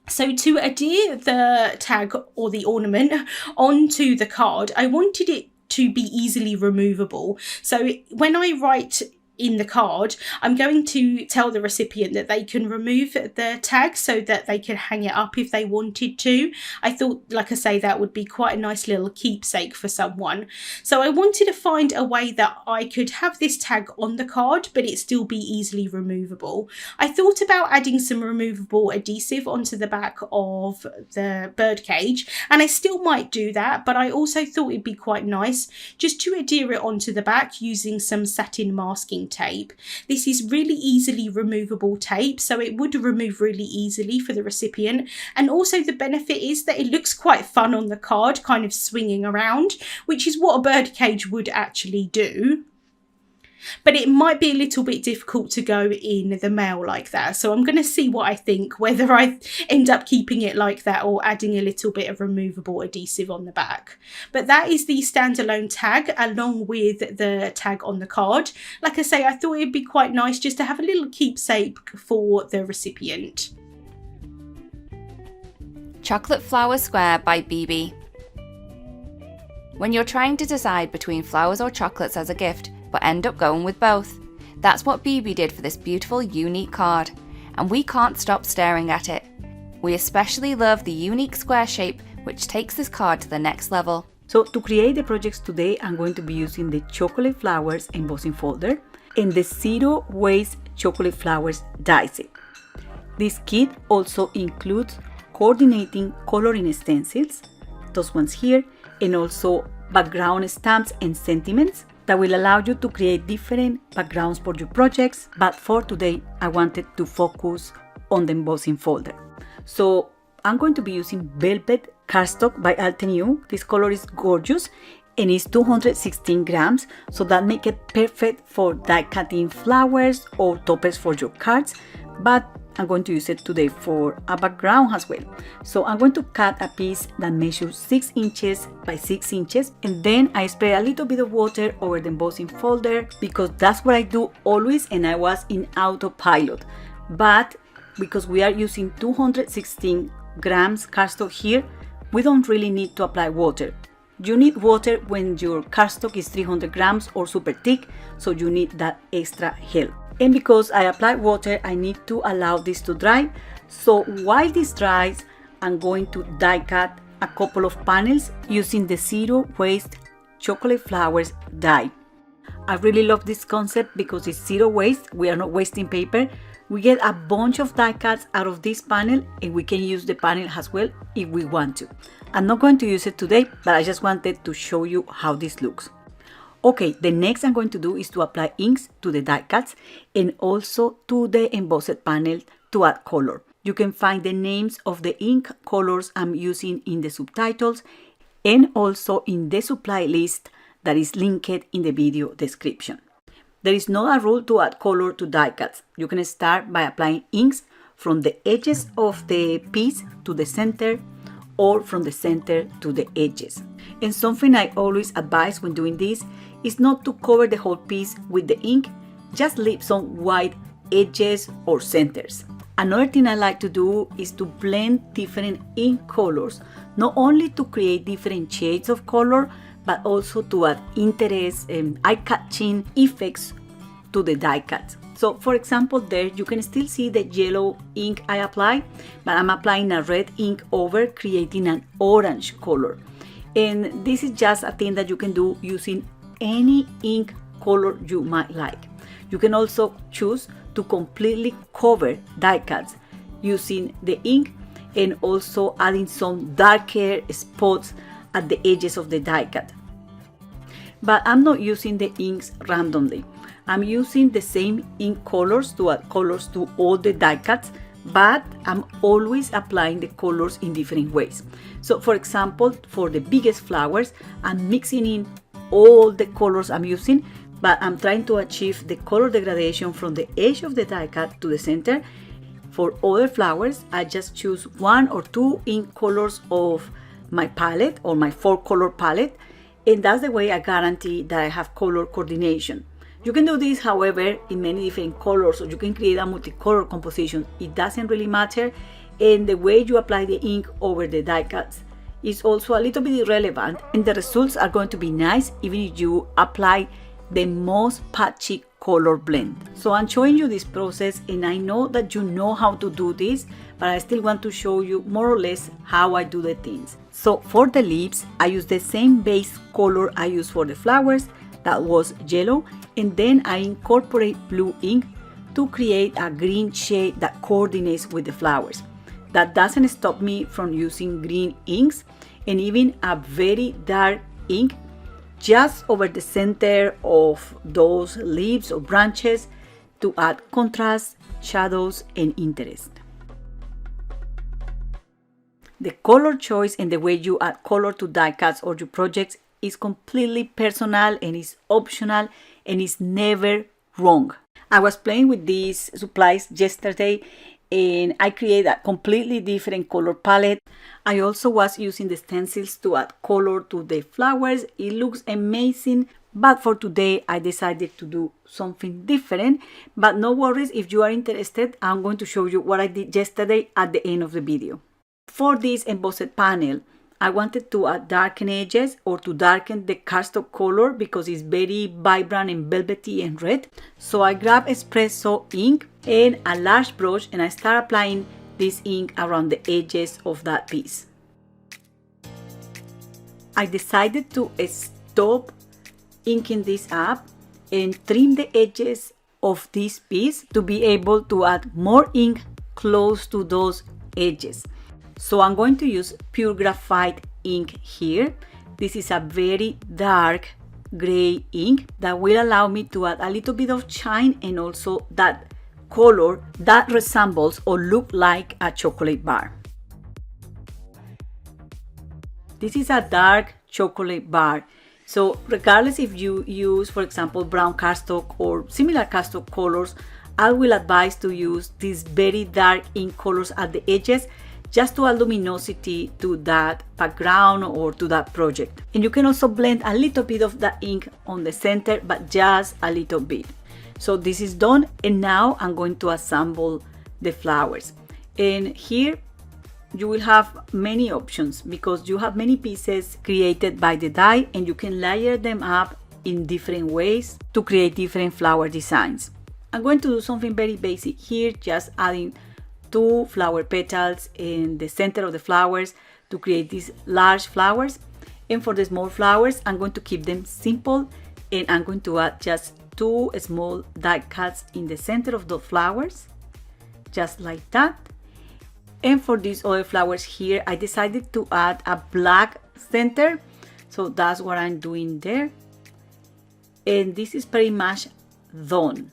So to adhere the tag or the ornament onto the card, I wanted it to be easily removable. So when I write in the card, I'm going to tell the recipient that they can remove the tag so that they can hang it up if they wanted to. I thought, like I say, that would be quite a nice little keepsake for someone. So I wanted to find a way that I could have this tag on the card, but it still be easily removable. I thought about adding some removable adhesive onto the back of the birdcage, and I still might do that, but I also thought it'd be quite nice just to adhere it onto the back using some satin masking tape. This is really easily removable tape, so it would remove really easily for the recipient, and also the benefit is that it looks quite fun on the card, kind of swinging around, which is what a birdcage would actually do. But it might be a little bit difficult to go in the mail like that. So I'm going to see what I think, whether I end up keeping it like that or adding a little bit of removable adhesive on the back. But that is the standalone tag along with the tag on the card. Like I say, I thought it'd be quite nice just to have a little keepsake for the recipient. Chocolate Flower Square by Bibi. When you're trying to decide between flowers or chocolates as a gift, but end up going with both. That's what Bibi did for this beautiful, unique card, and we can't stop staring at it. We especially love the unique square shape, which takes this card to the next level. So to create the projects today, I'm going to be using the Chocolate Flowers embossing folder and the Zero Waste Chocolate Flowers die set. This kit also includes coordinating coloring stencils, those ones here, and also background stamps and sentiments that will allow you to create different backgrounds for your projects, but for today I wanted to focus on the embossing folder. So I'm going to be using Velvet Cardstock by Altenew. This color is gorgeous and it's 216 grams, so that makes it perfect for die cutting flowers or toppers for your cards, but I'm going to use it today for a background as well. So I'm going to cut a piece that measures 6 inches by 6 inches, and then I spray a little bit of water over the embossing folder because that's what I do always, and I was in autopilot. But because we are using 216 grams cardstock here, we don't really need to apply water. You need water when your cardstock is 300 grams or super thick, so you need that extra help. And because I apply water, I need to allow this to dry. So while this dries, I'm going to die cut a couple of panels using the Zero Waste Chocolate Flowers die. I really love this concept because it's zero waste. We are not wasting paper. We get a bunch of die cuts out of this panel, and we can use the panel as well if we want to. I'm not going to use it today, but I just wanted to show you how this looks. Okay, the next I'm going to do is to apply inks to the die cuts and also to the embossed panel to add color. You can find the names of the ink colors I'm using in the subtitles and also in the supply list that is linked in the video description. There is not a rule to add color to die cuts. You can start by applying inks from the edges of the piece to the center or from the center to the edges. And something I always advise when doing this is not to cover the whole piece with the ink, just leave some white edges or centers. Another thing I like to do is to blend different ink colors, not only to create different shades of color, but also to add interest and eye-catching effects to the die cuts. So for example, there you can still see the yellow ink I apply, but I'm applying a red ink over, creating an orange color. And this is just a thing that you can do using any ink color you might like. You can also choose to completely cover die cuts using the ink and also adding some darker spots at the edges of the die cut. But I'm not using the inks randomly. I'm using the same ink colors to add colors to all the die cuts, but I'm always applying the colors in different ways. So for example, for the biggest flowers, I'm mixing in all the colors I'm using, but I'm trying to achieve the color degradation from the edge of the die cut to the center. For other flowers, I just choose 1 or 2 ink colors of my palette or my 4-color palette, and that's the way I guarantee that I have color coordination. You can do this, however, in many different colors, or you can create a multicolor composition. It doesn't really matter, and the way you apply the ink over the die cuts is also a little bit irrelevant, and the results are going to be nice even if you apply the most patchy color blend. So I'm showing you this process, and I know that you know how to do this, but I still want to show you more or less how I do the things. So for the leaves, I use the same base color I used for the flowers, that was yellow, and then I incorporate blue ink to create a green shade that coordinates with the flowers. That doesn't stop me from using green inks and even a very dark ink just over the center of those leaves or branches to add contrast, shadows, and interest. The color choice and the way you add color to die cuts or your projects is completely personal and is optional and is never wrong. I was playing with these supplies yesterday and I created a completely different color palette. I also was using the stencils to add color to the flowers. It looks amazing, but for today I decided to do something different. But no worries, if you are interested, I'm going to show you what I did yesterday at the end of the video. For this embossed panel, I wanted to add darken edges or to darken the cardstock color because it's very vibrant and velvety and red. So I grabbed espresso ink and a large brush and I start applying this ink around the edges of that piece. I decided to stop inking this up and trim the edges of this piece to be able to add more ink close to those edges. So I'm going to use pure graphite ink here. This is a very dark gray ink that will allow me to add a little bit of shine and also that color that resembles or look like a chocolate bar. This is a dark chocolate bar. So regardless if you use, for example, brown cardstock or similar cardstock colors, I will advise to use these very dark ink colors at the edges just to add luminosity to that background or to that project. And you can also blend a little bit of that ink on the center, but just a little bit. So this is done, and now I'm going to assemble the flowers. And here you will have many options because you have many pieces created by the die and you can layer them up in different ways to create different flower designs. I'm going to do something very basic here, just adding 2 flower petals in the center of the flowers to create these large flowers. And for the small flowers, I'm going to keep them simple and I'm going to add just 2 small die cuts in the center of the flowers, just like that. And for these other flowers here, I decided to add a black center. So that's what I'm doing there. And this is pretty much done.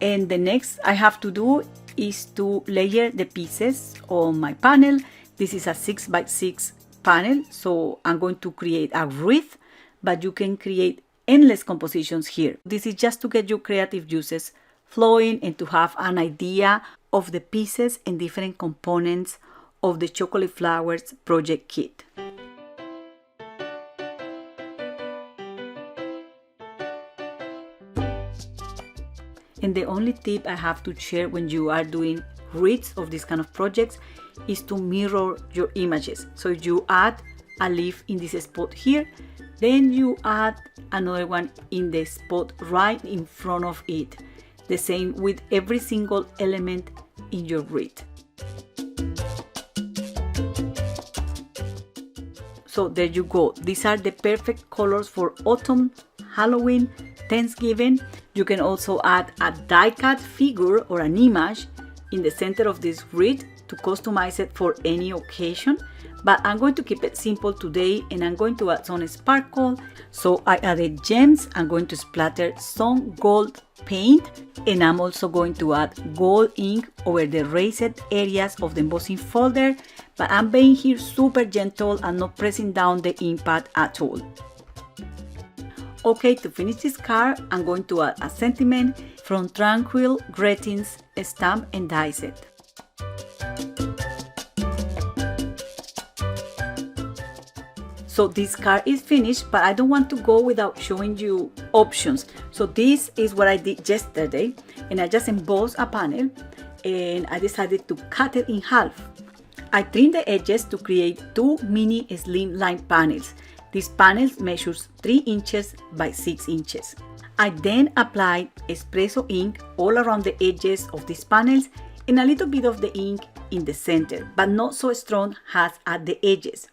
And the next I have to do is to layer the pieces on my panel. This is a 6x6 panel, so I'm going to create a wreath, but you can create endless compositions here. This is just to get your creative juices flowing and to have an idea of the pieces and different components of the Chocolate Flowers project kit. And the only tip I have to share when you are doing wreaths of this kind of projects is to mirror your images. So if you add a leaf in this spot here, then you add another one in the spot right in front of it. The same with every single element in your wreath. So there you go. These are the perfect colors for autumn, Halloween, Thanksgiving. You can also add a die cut figure or an image in the center of this wreath to customize it for any occasion. But I'm going to keep it simple today and I'm going to add some sparkle. So I added gems. I'm going to splatter some gold paint and I'm also going to add gold ink over the raised areas of the embossing folder. But I'm being here super gentle and not pressing down the ink pad at all. Okay, to finish this card, I'm going to add a sentiment from Tranquil Greetings stamp and die set. So this card is finished, but I don't want to go without showing you options. So this is what I did yesterday, and I just embossed a panel and I decided to cut it in half. I trimmed the edges to create 2 mini slim line panels. This panel measures 3 inches by 6 inches. I then applied espresso ink all around the edges of these panels and a little bit of the ink in the center, but not so strong as at the edges.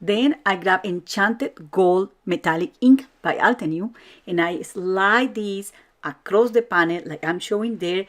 Then I grabbed Enchanted Gold Metallic Ink by Altenew and I slide these across the panel like I'm showing there,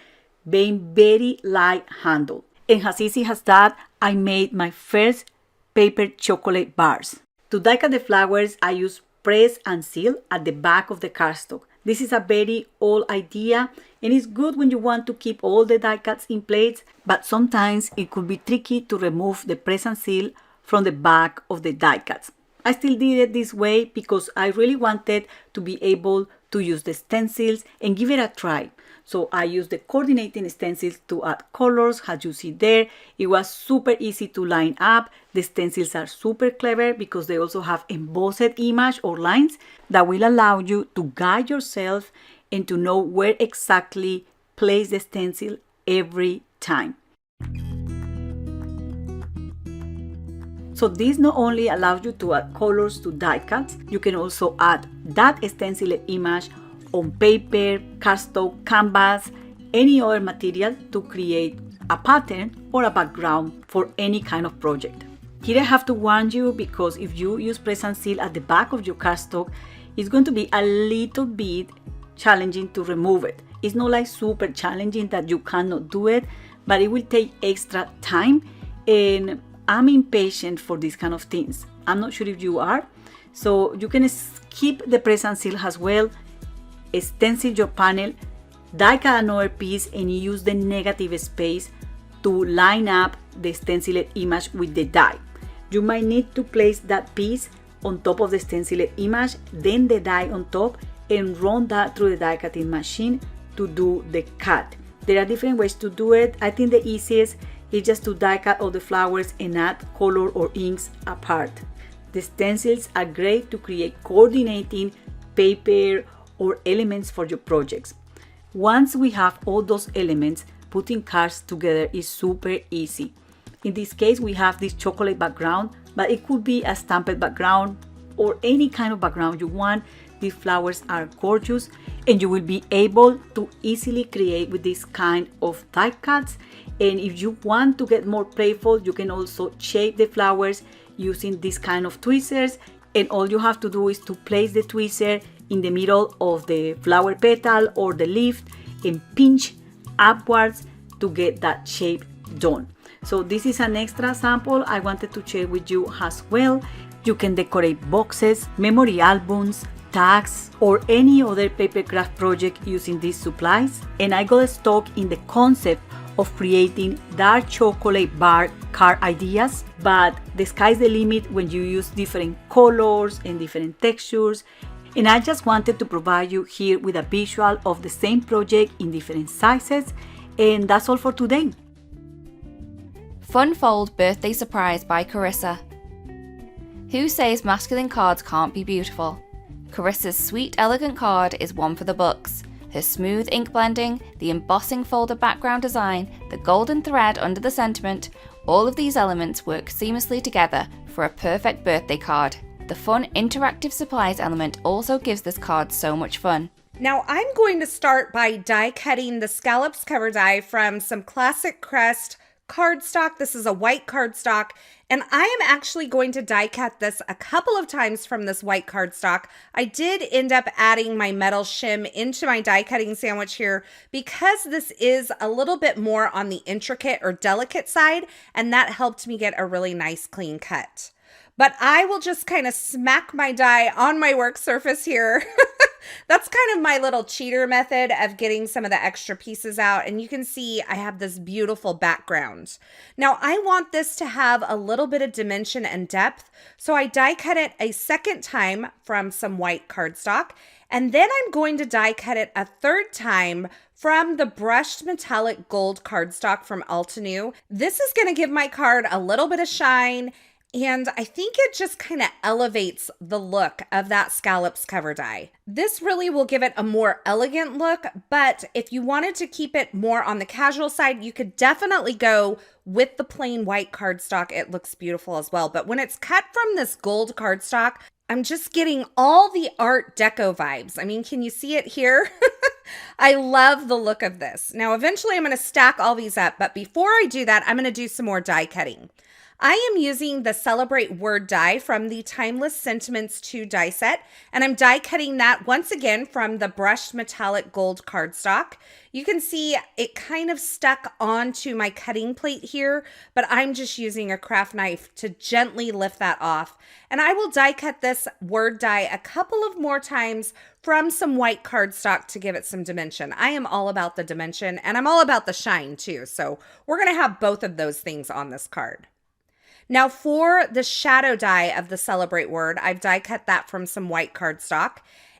being very light handled. And as easy as that, I made my first paper chocolate bars. To die cut the flowers, I use press and seal at the back of the cardstock. This is a very old idea and it's good when you want to keep all the die cuts in place, but sometimes it could be tricky to remove the press and seal from the back of the die cuts. I still did it this way because I really wanted to be able to use the stencils and give it a try. So I used the coordinating stencils to add colors, as you see there. It was super easy to line up. The stencils are super clever because they also have embossed image or lines that will allow you to guide yourself and to know where exactly place the stencil every time. So this not only allows you to add colors to die cuts, you can also add that stenciled image on paper, cardstock, canvas, any other material to create a pattern or a background for any kind of project. Here I have to warn you because if you use press and seal at the back of your cardstock, it's going to be a little bit challenging to remove it. It's not like super challenging that you cannot do it, but it will take extra time and I'm impatient for these kind of things. I'm not sure if you are. So you can skip the press and seal as well. Stencil your panel, die cut another piece and use the negative space to line up the stenciled image with the die. You might need to place that piece on top of the stenciled image, then the die on top and run that through the die cutting machine to do the cut. There are different ways to do it. I think the easiest is just to die cut all the flowers and add color or inks apart. The stencils are great to create coordinating paper or elements for your projects. Once we have all those elements, putting cards together is super easy. In this case, we have this chocolate background, but it could be a stamped background or any kind of background you want. These flowers are gorgeous and you will be able to easily create with this kind of die cuts. And if you want to get more playful, you can also shape the flowers using this kind of tweezers. And all you have to do is to place the tweezer in the middle of the flower petal or the leaf and pinch upwards to get that shape done. So this is an extra sample I wanted to share with you as well. You can decorate boxes, memory albums, tags, or any other papercraft project using these supplies. And I got stuck in the concept of creating dark chocolate bar card ideas, but the sky's the limit when you use different colors and different textures. And I just wanted to provide you here with a visual of the same project in different sizes. And that's all for today. Fun Fold Birthday Surprise by Carissa. Who says masculine cards can't be beautiful? Carissa's sweet, elegant card is one for the books. Her smooth ink blending, the embossing folder background design, the golden thread under the sentiment, all of these elements work seamlessly together for a perfect birthday card. The fun interactive supplies element also gives this card so much fun. Now I'm going to start by die cutting the scallops cover die from some Classic Crest cardstock. This is a white cardstock, and I am actually going to die cut this a couple of times from this white cardstock. I did end up adding my metal shim into my die cutting sandwich here because this is a little bit more on the intricate or delicate side, and that helped me get a really nice clean cut. But I will just kind of smack my die on my work surface here. That's kind of my little cheater method of getting some of the extra pieces out. And you can see I have this beautiful background. Now I want this to have a little bit of dimension and depth. So I die cut it a second time from some white cardstock. And then I'm going to die cut it a third time from the brushed metallic gold cardstock from Altenew. This is going to give my card a little bit of shine. And I think it just kind of elevates the look of that scallops cover die. This really will give it a more elegant look, but if you wanted to keep it more on the casual side, you could definitely go with the plain white cardstock. It looks beautiful as well. But when it's cut from this gold cardstock, I'm just getting all the Art Deco vibes. I mean, can you see it here? I love the look of this. Now, eventually I'm going to stack all these up, but before I do that, I'm going to do some more die cutting. I am using the Celebrate Word die from the Timeless Sentiments 2 die set, and I'm die cutting that once again from the brushed metallic gold cardstock. You can see it kind of stuck onto my cutting plate here, but I'm just using a craft knife to gently lift that off. And I will die cut this word die a couple of more times from some white cardstock to give it some dimension. I am all about the dimension, and I'm all about the shine too, so we're going to have both of those things on this card. Now for the shadow die of the Celebrate Word, I've die cut that from some white cardstock.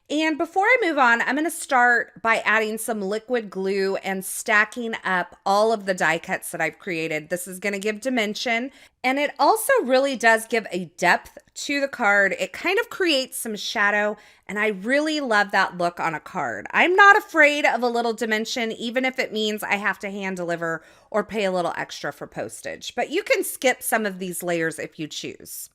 And before I move on, I'm going to start by adding some liquid glue and stacking up all of the die cuts that I've created. This is going to give dimension, and it also really does give a depth to the card. It kind of creates some shadow, and I really love that look on a card. I'm not afraid of a little dimension, even if it means I have to hand deliver or pay a little extra for postage. But you can skip some of these layers if you choose.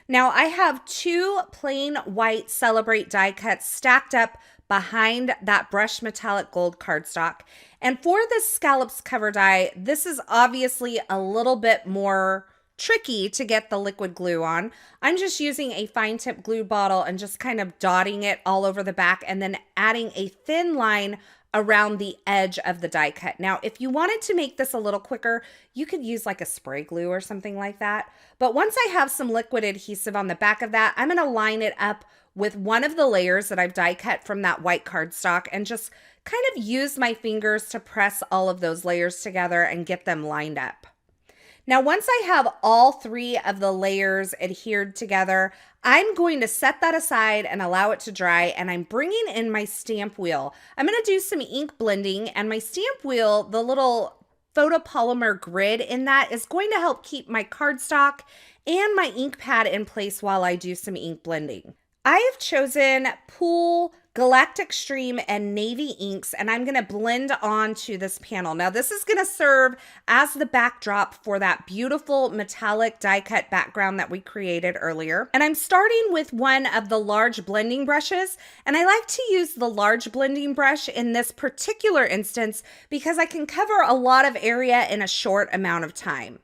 Now I have 2 plain white Celebrate die cuts stacked up behind that brushed metallic gold cardstock. And for this scallops cover die, this is obviously a little bit more tricky to get the liquid glue on. I'm just using a fine tip glue bottle and just kind of dotting it all over the back and then adding a thin line around the edge of the die cut. Now, if you wanted to make this a little quicker, you could use like a spray glue or something like that. But once I have some liquid adhesive on the back of that, I'm going to line it up with one of the layers that I've die cut from that white cardstock and just kind of use my fingers to press all of those layers together and get them lined up. Now, once I have all 3 of the layers adhered together, I'm going to set that aside and allow it to dry, and I'm bringing in my stamp wheel. I'm going to do some ink blending, and my stamp wheel, the little photopolymer grid in that, is going to help keep my cardstock and my ink pad in place while I do some ink blending. I have chosen Pool, Galactic Stream, and Navy inks, and I'm going to blend onto this panel. Now, this is going to serve as the backdrop for that beautiful metallic die cut background that we created earlier. And I'm starting with one of the large blending brushes, and I like to use the large blending brush in this particular instance because I can cover a lot of area in a short amount of time.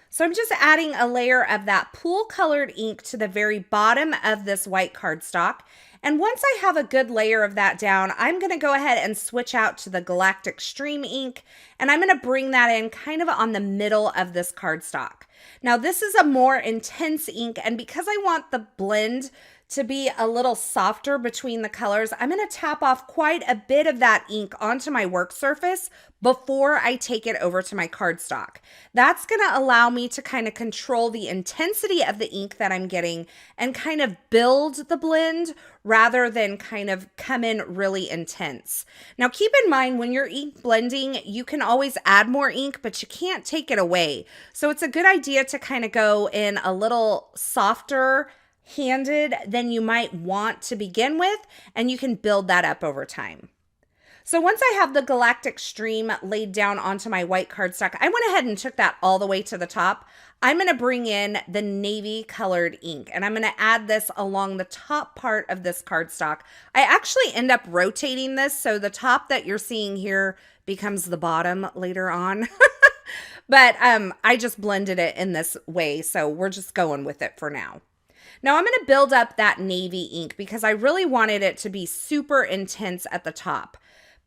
So I'm just adding a layer of that pool colored ink to the very bottom of this white cardstock. And once I have a good layer of that down, I'm going to go ahead and switch out to the Galactic Stream ink, and I'm going to bring that in kind of on the middle of this cardstock. Now, this is a more intense ink, and because I want the blend to be a little softer between the colors, I'm going to tap off quite a bit of that ink onto my work surface before I take it over to my cardstock. That's going to allow me to kind of control the intensity of the ink that I'm getting and kind of build the blend rather than kind of come in really intense. Now, keep in mind when you're ink blending, you can always add more ink, but you can't take it away. So it's a good idea to kind of go in a little softer handed than you might want to begin with, and you can build that up over time. So once I have the Galactic Stream laid down onto my white cardstock, I went ahead and took that all the way to the top. I'm going to bring in the navy colored ink, and I'm going to add this along the top part of this cardstock. I actually end up rotating this, so the top that you're seeing here becomes the bottom later on. But I just blended it in this way, so we're just going with it for now. Now I'm going to build up that navy ink because I really wanted it to be super intense at the top.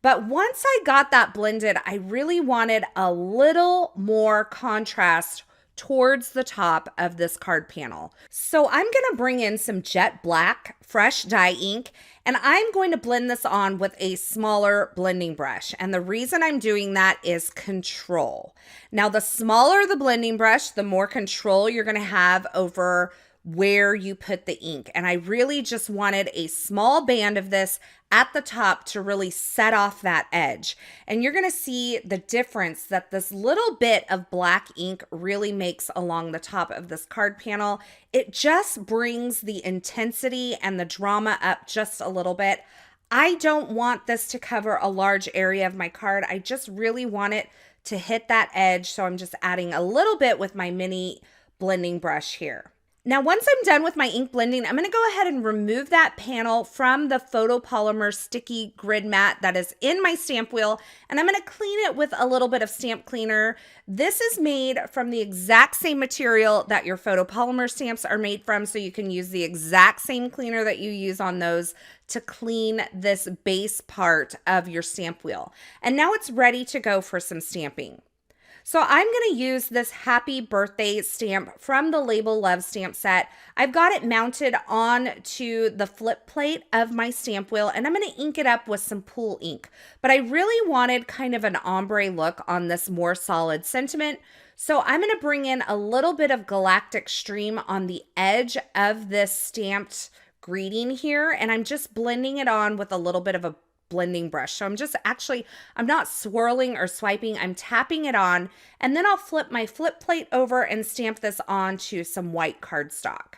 But once I got that blended, I really wanted a little more contrast towards the top of this card panel. So I'm going to bring in some jet black fresh dye ink, and I'm going to blend this on with a smaller blending brush. And the reason I'm doing that is control. Now, the smaller the blending brush, the more control you're going to have over where you put the ink. And I really just wanted a small band of this at the top to really set off that edge. And you're going to see the difference that this little bit of black ink really makes along the top of this card panel. It just brings the intensity and the drama up just a little bit. I don't want this to cover a large area of my card. I just really want it to hit that edge. So I'm just adding a little bit with my mini blending brush here. Now, once I'm done with my ink blending, I'm going to go ahead and remove that panel from the photopolymer sticky grid mat that is in my stamp wheel, and I'm going to clean it with a little bit of stamp cleaner. This is made from the exact same material that your photopolymer stamps are made from, so you can use the exact same cleaner that you use on those to clean this base part of your stamp wheel. And now it's ready to go for some stamping. So I'm going to use this happy birthday stamp from the Label Love stamp set. I've got it mounted on to the flip plate of my stamp wheel, and I'm going to ink it up with some pool ink. But I really wanted kind of an ombre look on this more solid sentiment. So I'm going to bring in a little bit of galactic stream on the edge of this stamped greeting here, and I'm just blending it on with a little bit of a blending brush. So I'm not swirling or swiping, I'm tapping it on, and then I'll flip my flip plate over and stamp this onto some white cardstock.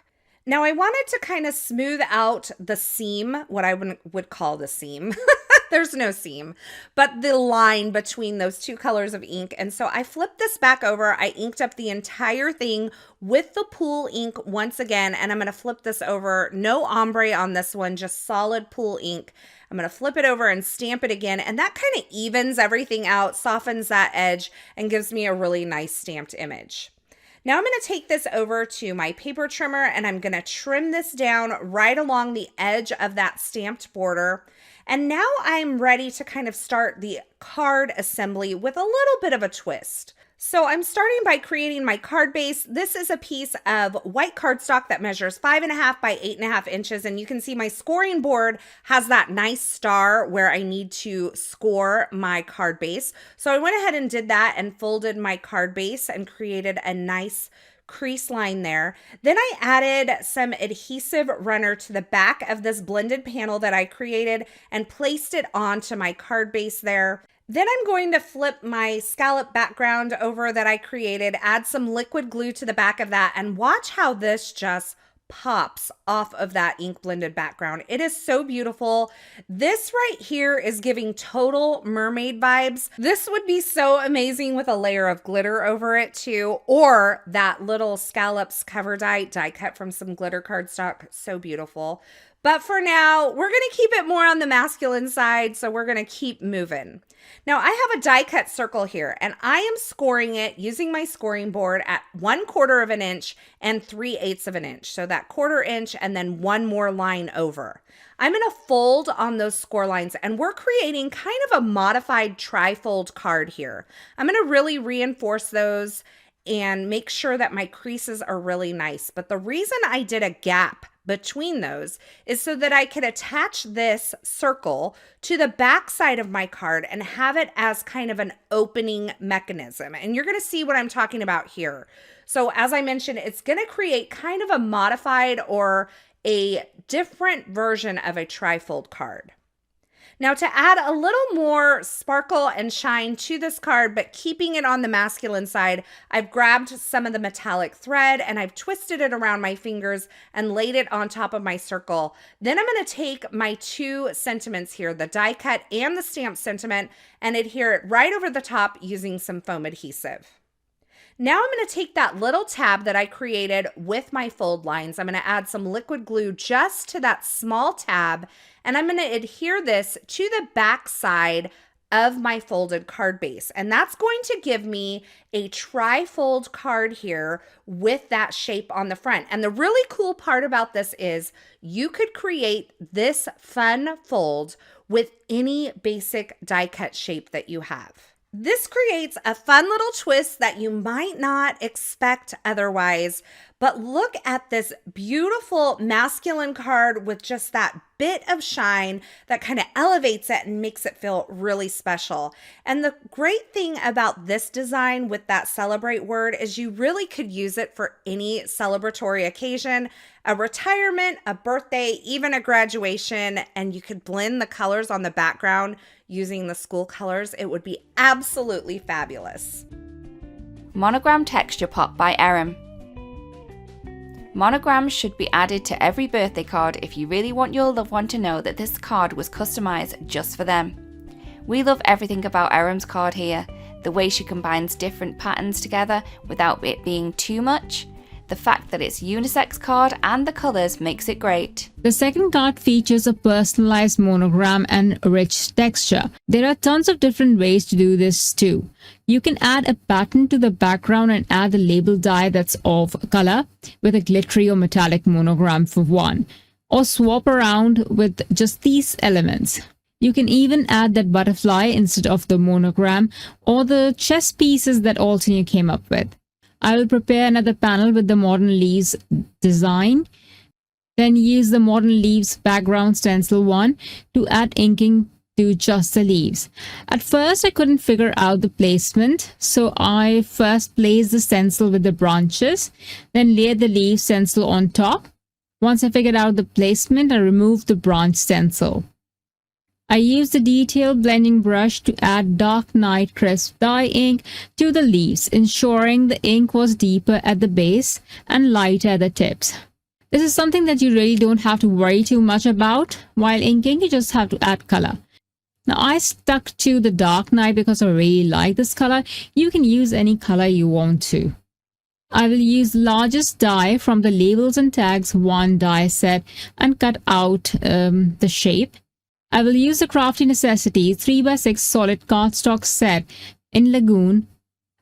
Now I wanted to kind of smooth out the seam, what I would call the seam. There's no seam, but the line between those two colors of ink. And so I flipped this back over. I inked up the entire thing with the pool ink once again, and I'm going to flip this over. No ombre on this one, just solid pool ink. I'm going to flip it over and stamp it again, and that kind of evens everything out, softens that edge, and gives me a really nice stamped image. Now I'm going to take this over to my paper trimmer, and I'm going to trim this down right along the edge of that stamped border. And now I'm ready to kind of start the card assembly with a little bit of a twist. So I'm starting by creating my card base. This is a piece of white cardstock that measures 5.5 by 8.5 inches. And you can see my scoring board has that nice star where I need to score my card base. So I went ahead and did that and folded my card base and created a nice crease line there. Then I added some adhesive runner to the back of this blended panel that I created and placed it onto my card base there. Then I'm going to flip my scallop background over that I created, add some liquid glue to the back of that, and watch how this just pops off of that ink blended background. It is so beautiful. This right here is giving total mermaid vibes. This would be so amazing with a layer of glitter over it too, or that little scallops cover die cut from some glitter cardstock. So beautiful. But for now, we're going to keep it more on the masculine side, so we're going to keep moving. Now, I have a die cut circle here, and I am scoring it using my scoring board at 1/4 of an inch and 3/8 of an inch. So that 1/4 inch and then one more line over. I'm going to fold on those score lines, and we're creating kind of a modified tri-fold card here. I'm going to really reinforce those and make sure that my creases are really nice. But the reason I did a gap between those is so that I could attach this circle to the back side of my card and have it as kind of an opening mechanism. And you're going to see what I'm talking about here. So as I mentioned, it's going to create kind of a modified or a different version of a tri-fold card. Now, to add a little more sparkle and shine to this card, but keeping it on the masculine side, I've grabbed some of the metallic thread and I've twisted it around my fingers and laid it on top of my circle. Then I'm going to take my two sentiments here, the die cut and the stamped sentiment, and adhere it right over the top using some foam adhesive. Now I'm going to take that little tab that I created with my fold lines. I'm going to add some liquid glue just to that small tab, and I'm going to adhere this to the back side of my folded card base. And that's going to give me a tri-fold card here with that shape on the front. And the really cool part about this is you could create this fun fold with any basic die cut shape that you have. This creates a fun little twist that you might not expect otherwise, but look at this beautiful masculine card with just that bit of shine that kind of elevates it and makes it feel really special. And the great thing about this design with that celebrate word is you really could use it for any celebratory occasion, a retirement, a birthday, even a graduation, and you could blend the colors on the background using the school colors. It would be absolutely fabulous. Monogram Texture Pop by Erum. Monograms should be added to every birthday card if you really want your loved one to know that this card was customized just for them. We love everything about Erum's card here, the way she combines different patterns together without it being too much, The fact that it's unisex card and the colours makes it great. The second card features a personalized monogram and rich texture. There are tons of different ways to do this too. You can add a pattern to the background and add the label die that's of color with a glittery or metallic monogram for one, or swap around with just these elements. You can even add that butterfly instead of the monogram or the chess pieces that Altenew came up with. I will prepare another panel with the modern leaves design, then use the modern leaves background stencil one to add inking to just the leaves. At first I couldn't figure out the placement, so I first placed the stencil with the branches, then layered the leaf stencil on top. Once I figured out the placement, I removed the branch stencil. I used the detail blending brush to add dark night crisp dye ink to the leaves, ensuring the ink was deeper at the base and lighter at the tips. This is something that you really don't have to worry too much about while inking, you just have to add color. Now I stuck to the dark night because I really like this color. You can use any color you want to. I will use the largest die from the Labels and Tags 1 die set and cut out the shape. I will use the Crafty Necessities 3x6 solid cardstock set in Lagoon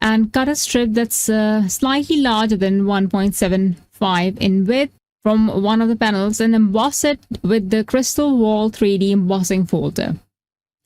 and cut a strip that's slightly larger than 1.75 in width from one of the panels and emboss it with the Crystal Wall 3D embossing folder.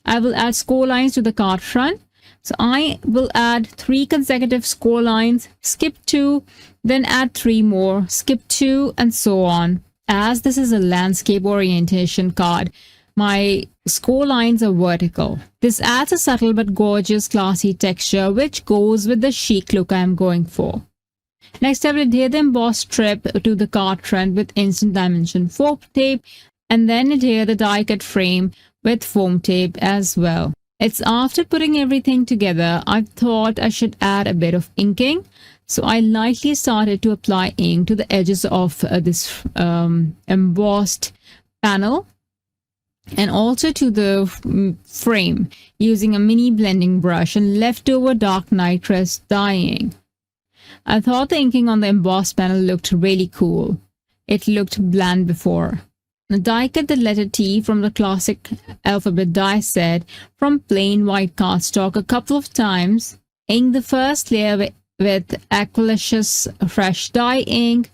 I will add score lines to the card front. So I will add 3 consecutive score lines, skip 2, then add 3 more, skip 2, and so on. As this is a landscape orientation card, my score lines are vertical. This adds a subtle but gorgeous classy texture which goes with the chic look I am going for. Next I will adhere the embossed strip to the card front with instant dimension foam tape and then adhere the die cut frame with foam tape as well. It's after putting everything together, I thought I should add a bit of inking. So I lightly started to apply ink to the edges of this embossed panel and also to the frame using a mini blending brush and leftover dark nitrous dyeing. I thought the inking on the embossed panel looked really cool. It looked bland before. I die cut the letter T from the classic alphabet die set from plain white cardstock a couple of times. Ink the first layer with Aqualicious fresh dye ink,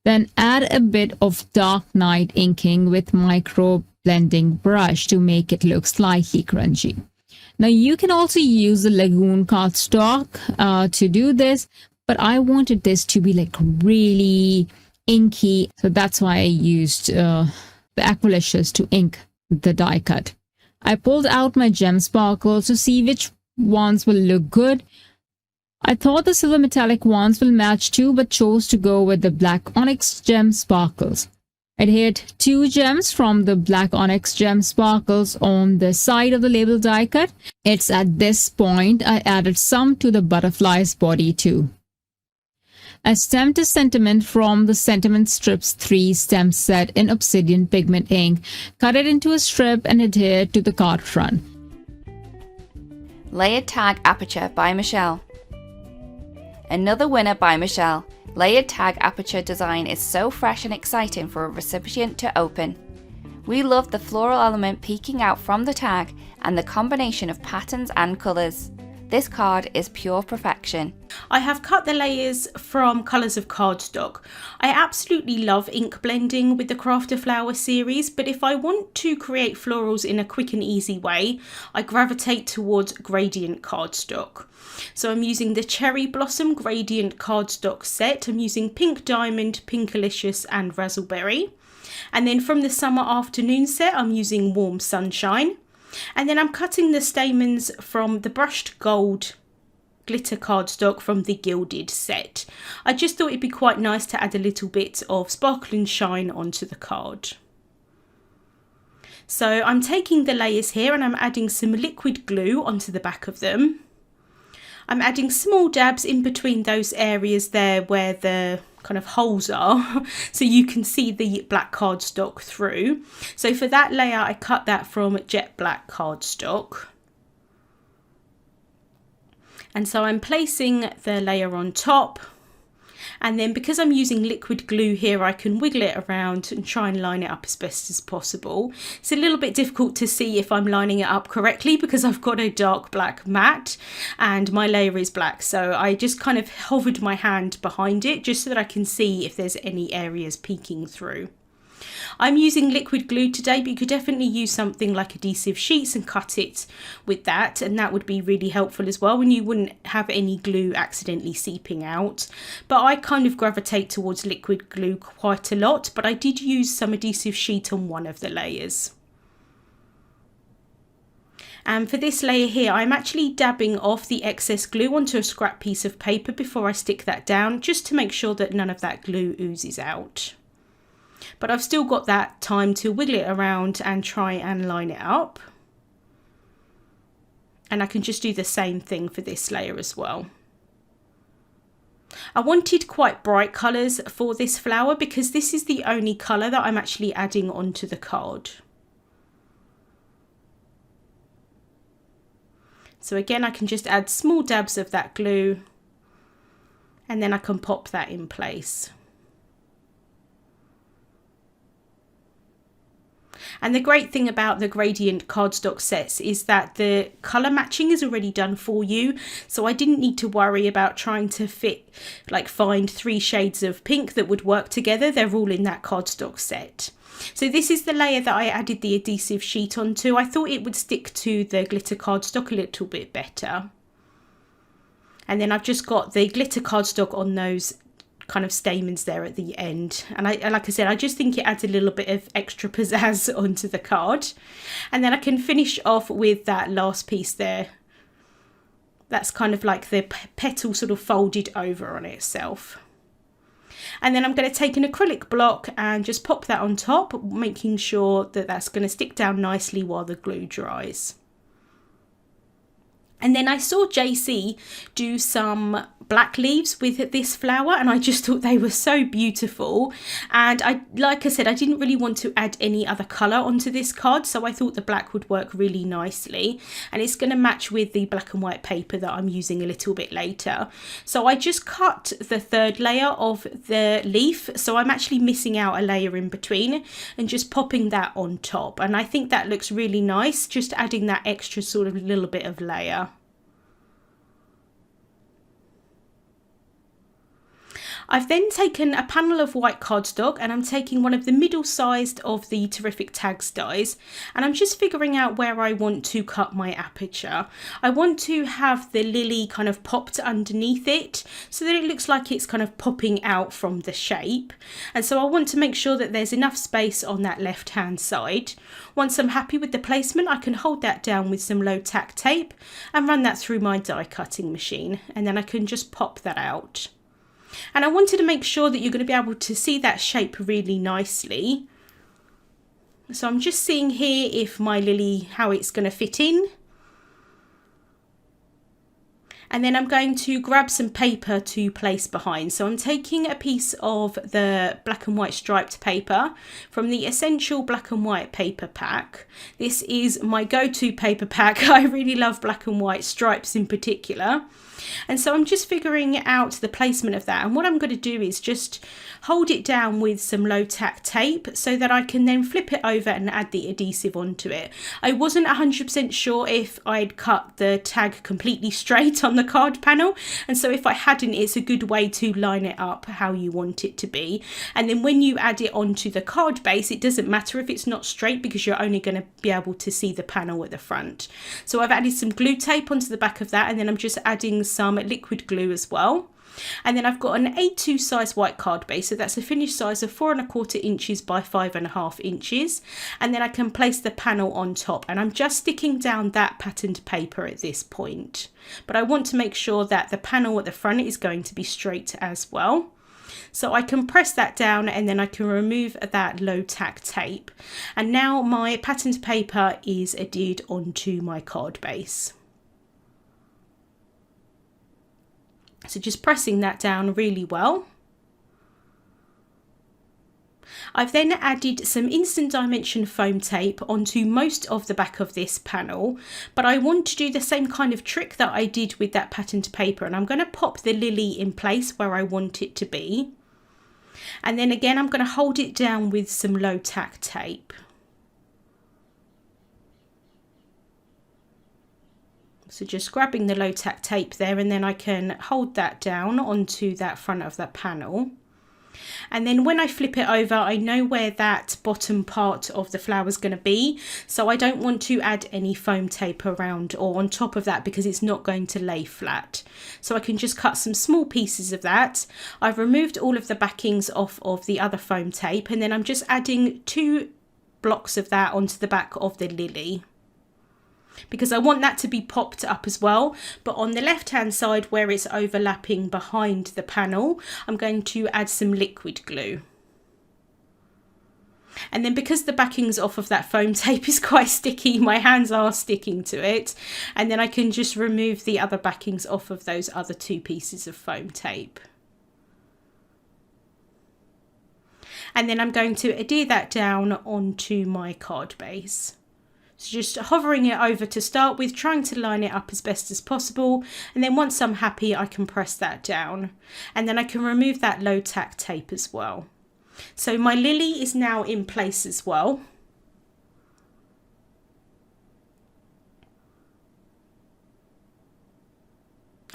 then add a bit of dark night inking with micro blending brush to make it look slightly grungy. Now you can also use the Lagoon cardstock to do this, but I wanted this to be like really inky, so that's why I used the Aqualicious to ink the die cut. I pulled out my gem sparkles to see which ones will look good. I thought the silver metallic ones will match too, but chose to go with the black onyx gem sparkles. I adhered 2 gems from the black onyx gem sparkles on the side of the label die cut. It's at this point I added some to the butterfly's body too. I stamped a sentiment from the Sentiment Strips 3 stamp set in Obsidian pigment ink, cut it into a strip and adhered to the card front. Layered Tag Aperture by Michelle. Another winner by Michelle. Layered Tag Aperture design is so fresh and exciting for a recipient to open. We love the floral element peeking out from the tag and the combination of patterns and colours. This card is pure perfection. I have cut the layers from Colours of Cardstock. I absolutely love ink blending with the Crafter Flower series, but if I want to create florals in a quick and easy way, I gravitate towards gradient cardstock. So I'm using the Cherry Blossom Gradient Cardstock set. I'm using Pink Diamond, Pinkalicious and Razzleberry. And then from the Summer Afternoon set, I'm using Warm Sunshine. And then I'm cutting the stamens from the Brushed Gold glitter cardstock from the Gilded set. I just thought it'd be quite nice to add a little bit of sparkle and shine onto the card. So I'm taking the layers here and I'm adding some liquid glue onto the back of them. I'm adding small dabs in between those areas there where the kind of holes are, so you can see the black cardstock through. So for that layer I cut that from jet black cardstock. And so I'm placing the layer on top And then because I'm using liquid glue here, I can wiggle it around and try and line it up as best as possible. It's a little bit difficult to see if I'm lining it up correctly because I've got a dark black mat and my layer is black. So I just kind of hovered my hand behind it just so that I can see if there's any areas peeking through. I'm using liquid glue today, but you could definitely use something like adhesive sheets and cut it with that, and that would be really helpful as well, when you wouldn't have any glue accidentally seeping out. But I kind of gravitate towards liquid glue quite a lot, but I did use some adhesive sheet on one of the layers. And for this layer here, I'm actually dabbing off the excess glue onto a scrap piece of paper before I stick that down, just to make sure that none of that glue oozes out. But I've still got that time to wiggle it around and try and line it up. And I can just do the same thing for this layer as well. I wanted quite bright colours for this flower because this is the only colour that I'm actually adding onto the card. So again, I can just add small dabs of that glue and then I can pop that in place. And the great thing about the gradient cardstock sets is that the colour matching is already done for you. So I didn't need to worry about trying to find 3 shades of pink that would work together. They're all in that cardstock set. So this is the layer that I added the adhesive sheet onto. I thought it would stick to the glitter cardstock a little bit better. And then I've just got the glitter cardstock on those kind of stamens there at the end, and like I said, I just think it adds a little bit of extra pizzazz onto the card. And then I can finish off with that last piece there. That's kind of like the petal sort of folded over on itself. And then I'm going to take an acrylic block and just pop that on top, making sure that that's going to stick down nicely while the glue dries. And then I saw Jaycee do some black leaves with this flower, and I just thought they were so beautiful. And like I said, I didn't really want to add any other colour onto this card, so I thought the black would work really nicely. And it's going to match with the black and white paper that I'm using a little bit later. So I just cut the 3rd layer of the leaf, so I'm actually missing out a layer in between, and just popping that on top. And I think that looks really nice, just adding that extra sort of little bit of layer. I've then taken a panel of white cardstock, and I'm taking one of the middle sized of the Terrific Tags dies, and I'm just figuring out where I want to cut my aperture. I want to have the lily kind of popped underneath it so that it looks like it's kind of popping out from the shape. And so I want to make sure that there's enough space on that left hand side. Once I'm happy with the placement, I can hold that down with some low tack tape and run that through my die cutting machine, and then I can just pop that out. And I wanted to make sure that you're going to be able to see that shape really nicely. So I'm just seeing here if my lily, how it's going to fit in. And then I'm going to grab some paper to place behind. So I'm taking a piece of the black and white striped paper from the Essential Black and White paper pack. This is my go-to paper pack. I really love black and white stripes in particular. And so I'm just figuring out the placement of that, and what I'm going to do is just hold it down with some low tack tape so that I can then flip it over and add the adhesive onto it. I wasn't 100% sure if I'd cut the tag completely straight on the card panel, and so if I hadn't, it's a good way to line it up how you want it to be. And then when you add it onto the card base, it doesn't matter if it's not straight because you're only going to be able to see the panel at the front. So I've added some glue tape onto the back of that, and then I'm just adding some liquid glue as well. And then I've got an A2 size white card base, so that's a finished size of 4¼ inches by 5½ inches, and then I can place the panel on top, and I'm just sticking down that patterned paper at this point, but I want to make sure that the panel at the front is going to be straight as well. So I can press that down, and then I can remove that low tack tape, and now my patterned paper is adhered onto my card base. So just pressing that down really well. I've then added some instant dimension foam tape onto most of the back of this panel, but I want to do the same kind of trick that I did with that patterned paper, and I'm going to pop the lily in place where I want it to be. And then again, I'm going to hold it down with some low tack tape. So just grabbing the low tack tape there, and then I can hold that down onto that front of that panel. And then when I flip it over, I know where that bottom part of the flower is going to be, so I don't want to add any foam tape around or on top of that because it's not going to lay flat. So I can just cut some small pieces of that. I've removed all of the backings off of the other foam tape, and then I'm just adding 2 blocks of that onto the back of the lily, because I want that to be popped up as well. But on the left hand side where it's overlapping behind the panel, I'm going to add some liquid glue. And then because the backings off of that foam tape is quite sticky, my hands are sticking to it, and then I can just remove the other backings off of those other 2 pieces of foam tape. And then I'm going to adhere that down onto my card base. So just hovering it over to start with, trying to line it up as best as possible, and then once I'm happy I can press that down, and then I can remove that low tack tape as well. So my lily is now in place as well.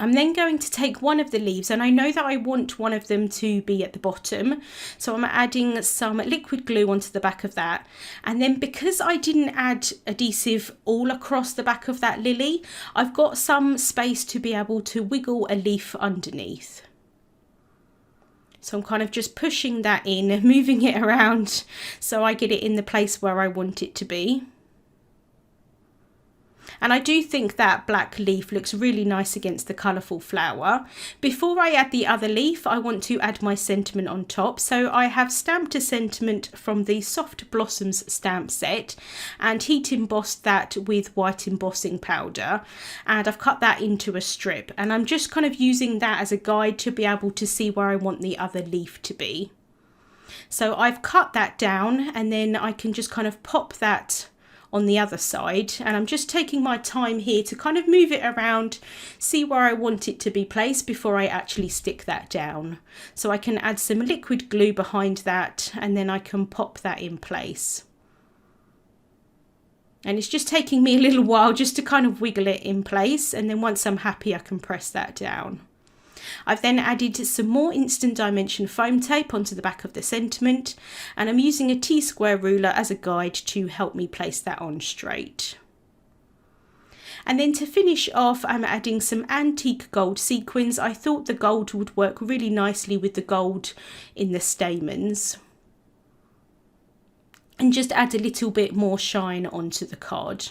I'm then going to take one of the leaves, and I know that I want one of them to be at the bottom, so I'm adding some liquid glue onto the back of that. And then because I didn't add adhesive all across the back of that lily, I've got some space to be able to wiggle a leaf underneath. So I'm kind of just pushing that in, moving it around so I get it in the place where I want it to be. And I do think that black leaf looks really nice against the colourful flower. Before I add the other leaf, I want to add my sentiment on top. So I have stamped a sentiment from the Soft Blossoms stamp set and heat embossed that with white embossing powder. And I've cut that into a strip, and I'm just kind of using that as a guide to be able to see where I want the other leaf to be. So I've cut that down, and then I can just kind of pop that on the other side, and I'm just taking my time here to kind of move it around, see where I want it to be placed before I actually stick that down. So I can add some liquid glue behind that, and then I can pop that in place. And it's just taking me a little while just to kind of wiggle it in place, and then once I'm happy I can press that down. I've then added some more instant dimension foam tape onto the back of the sentiment, and I'm using a T-square ruler as a guide to help me place that on straight. And then to finish off, I'm adding some antique gold sequins. I thought the gold would work really nicely with the gold in the stamens, and just add a little bit more shine onto the card.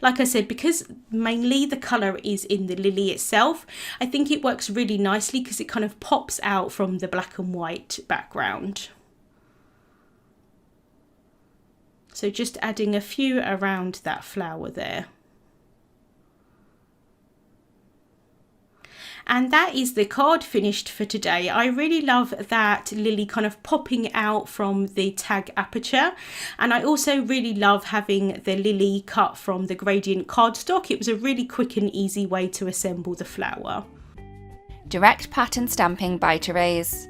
Like I said, because mainly the colour is in the lily itself, I think it works really nicely because it kind of pops out from the black and white background. So just adding a few around that flower there. And that is the card finished for today. I really love that lily kind of popping out from the tag Aperture. And I also really love having the lily cut from the gradient cardstock. It was a really quick and easy way to assemble the flower. Direct pattern stamping by Therese.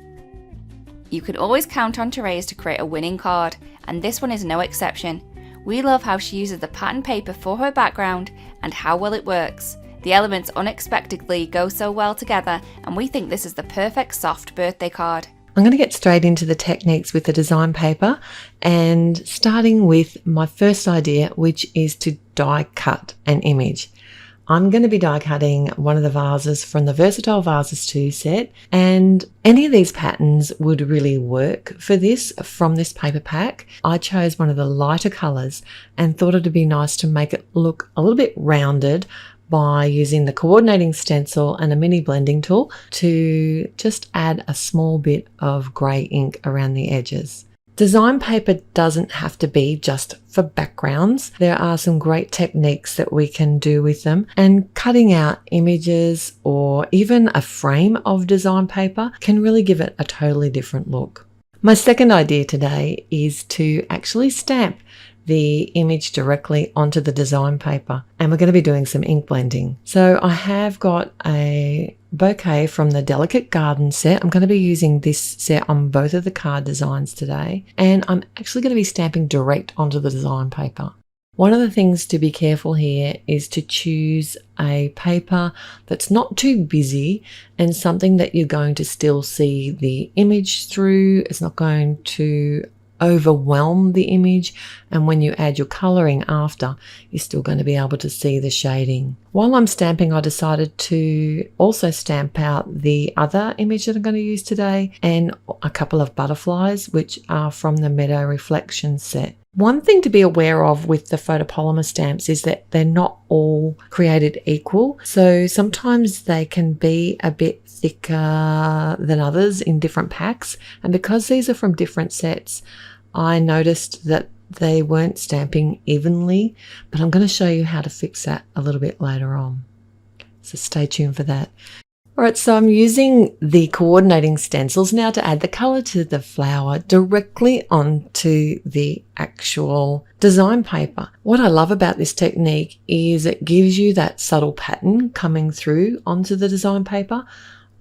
You could always count on Therese to create a winning card, and this one is no exception. We love how she uses the pattern paper for her background and how well it works. The elements unexpectedly go so well together, and we think this is the perfect soft birthday card. I'm going to get straight into the techniques with the design paper, and starting with my first idea, which is to die cut an image. I'm going to be die cutting one of the vases from the Versatile Vases 2 set, and any of these patterns would really work for this from this paper pack. I chose one of the lighter colours and thought it'd be nice to make it look a little bit rounded by using the coordinating stencil and a mini blending tool to just add a small bit of grey ink around the edges. Design paper doesn't have to be just for backgrounds. There are some great techniques that we can do with them, and cutting out images or even a frame of design paper can really give it a totally different look. My second idea today is to actually stamp the image directly onto the design paper, and we're going to be doing some ink blending. So I have got a bouquet from the Delicate Garden set. I'm going to be using this set on both of the card designs today, and I'm actually going to be stamping direct onto the design paper. One of the things to be careful here is to choose a paper that's not too busy and something that you're going to still see the image through. It's not going to overwhelm the image, and when you add your colouring after, you're still going to be able to see the shading. While I'm stamping, I decided to also stamp out the other image that I'm going to use today and a couple of butterflies, which are from the Meadow Reflection set. One thing to be aware of with the photopolymer stamps is that they're not all created equal. So sometimes they can be a bit thicker than others in different packs. And because these are from different sets, I noticed that they weren't stamping evenly, but I'm going to show you how to fix that a little bit later on. So stay tuned for that. All right, so I'm using the coordinating stencils now to add the colour to the flower directly onto the actual design paper. What I love about this technique is it gives you that subtle pattern coming through onto the design paper.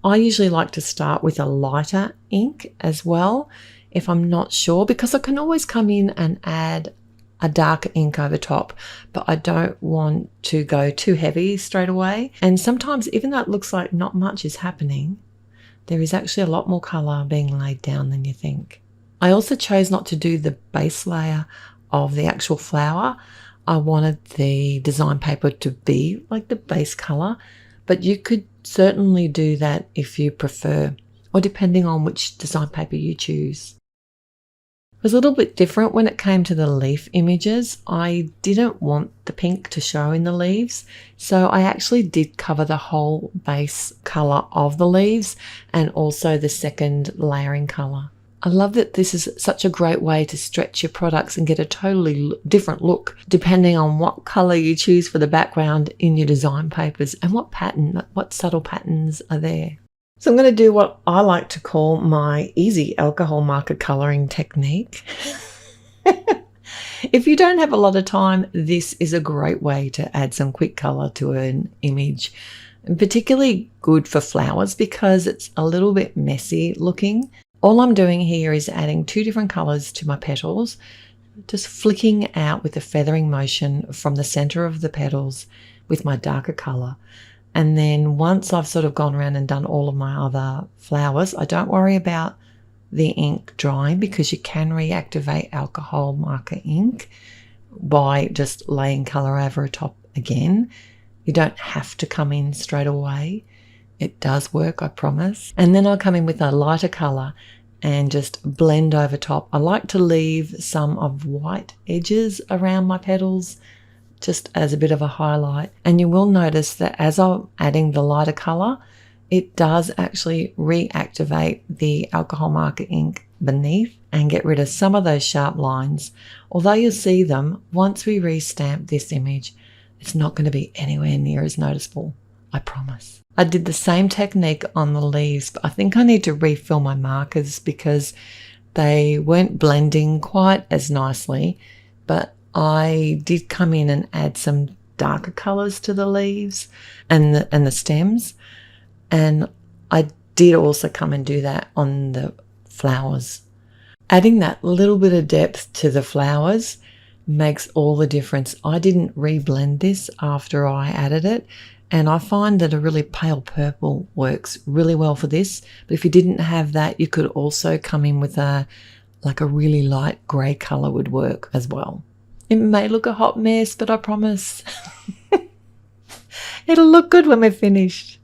I usually like to start with a lighter ink as well if I'm not sure, because I can always come in and add a darker ink over top, but I don't want to go too heavy straight away. And sometimes, even though it looks like not much is happening, there is actually a lot more colour being laid down than you think. I also chose not to do the base layer of the actual flower. I wanted the design paper to be like the base colour, but you could certainly do that if you prefer, or depending on which design paper you choose. It was a little bit different when it came to the leaf images. I didn't want the pink to show in the leaves, so I actually did cover the whole base colour of the leaves and also the second layering colour. I love that this is such a great way to stretch your products and get a totally different look depending on what colour you choose for the background in your design papers and what pattern, what subtle patterns are there. So I'm going to do what I like to call my easy alcohol marker colouring technique. If you don't have a lot of time, this is a great way to add some quick colour to an image. And particularly good for flowers because it's a little bit messy looking. All I'm doing here is adding 2 different colours to my petals, just flicking out with a feathering motion from the centre of the petals with my darker colour. And then once I've sort of gone around and done all of my other flowers, I don't worry about the ink drying because you can reactivate alcohol marker ink by just laying colour over a top again. You don't have to come in straight away. It does work, I promise. And then I'll come in with a lighter colour and just blend over top. I like to leave some of white edges around my petals just as a bit of a highlight. And you will notice that as I'm adding the lighter colour, it does actually reactivate the alcohol marker ink beneath and get rid of some of those sharp lines. Although you'll see them, once we restamp this image, it's not going to be anywhere near as noticeable, I promise. I did the same technique on the leaves, but I think I need to refill my markers because they weren't blending quite as nicely, but I did come in and add some darker colours to the leaves and the stems, and I did also come and do that on the flowers. Adding that little bit of depth to the flowers makes all the difference. I didn't reblend this after I added it, and I find that a really pale purple works really well for this, but if you didn't have that, you could also come in with a really light grey colour would work as well. It may look a hot mess, but I promise it'll look good when we're finished.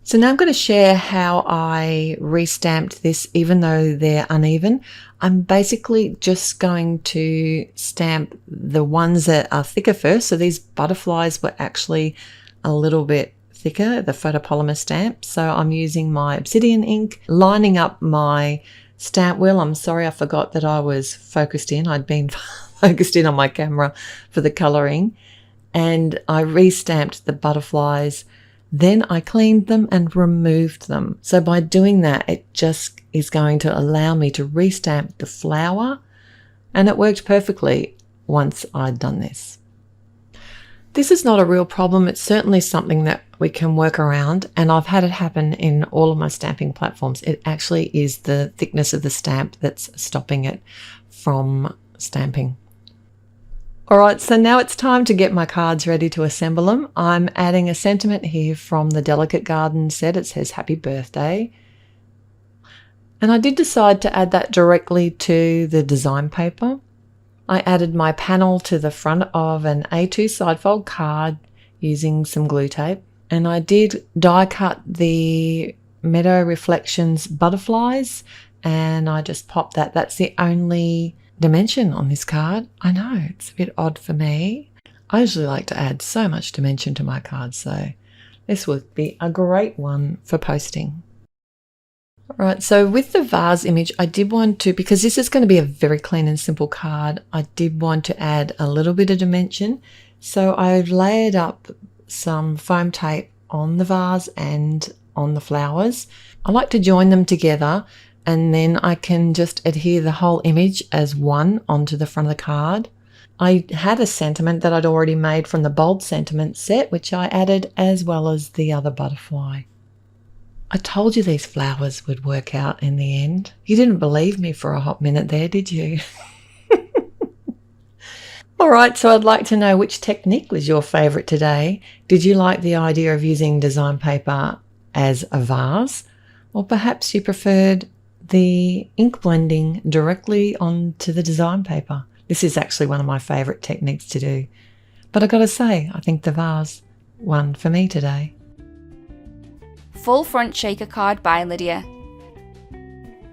So now I'm going to share how I restamped this even though they're uneven. I'm basically just going to stamp the ones that are thicker first. So these butterflies were actually a little bit thicker, the photopolymer stamp. So I'm using my obsidian ink, lining up my stamp wheel. I'm sorry, I forgot that I was focused in. I'd been focused in on my camera for the colouring, and I restamped the butterflies Then I cleaned them and removed them. So by doing that, it just is going to allow me to restamp the flower, and it worked perfectly once I'd done this. This is not a real problem. It's certainly something that we can work around, and I've had it happen in all of my stamping platforms. It actually is the thickness of the stamp that's stopping it from stamping. All right, so now it's time to get my cards ready to assemble them. I'm adding a sentiment here from the Delicate Garden set. It says happy birthday. And I did decide to add that directly to the design paper. I added my panel to the front of an A2 sidefold card using some glue tape. And I did die cut the Meadow Reflections butterflies, and I just popped that. That's the only dimension on this card. I know, it's a bit odd for me. I usually like to add so much dimension to my cards, so this would be a great one for posting. All right, so with the vase image, I did want to, because this is going to be a very clean and simple card, I did want to add a little bit of dimension. So I've layered up some foam tape on the vase and on the flowers. I like to join them together, and then I can just adhere the whole image as one onto the front of the card. I had a sentiment that I'd already made from the Bold Sentiment set, which I added, as well as the other butterfly. I told you these flowers would work out in the end. You didn't believe me for a hot minute there, did you? All right, so I'd like to know which technique was your favourite today. Did you like the idea of using design paper as a vase? Or perhaps you preferred the ink blending directly onto the design paper? This is actually one of my favourite techniques to do. But I got to say, I think the vase won for me today. Full Front Shaker Card by Lydia.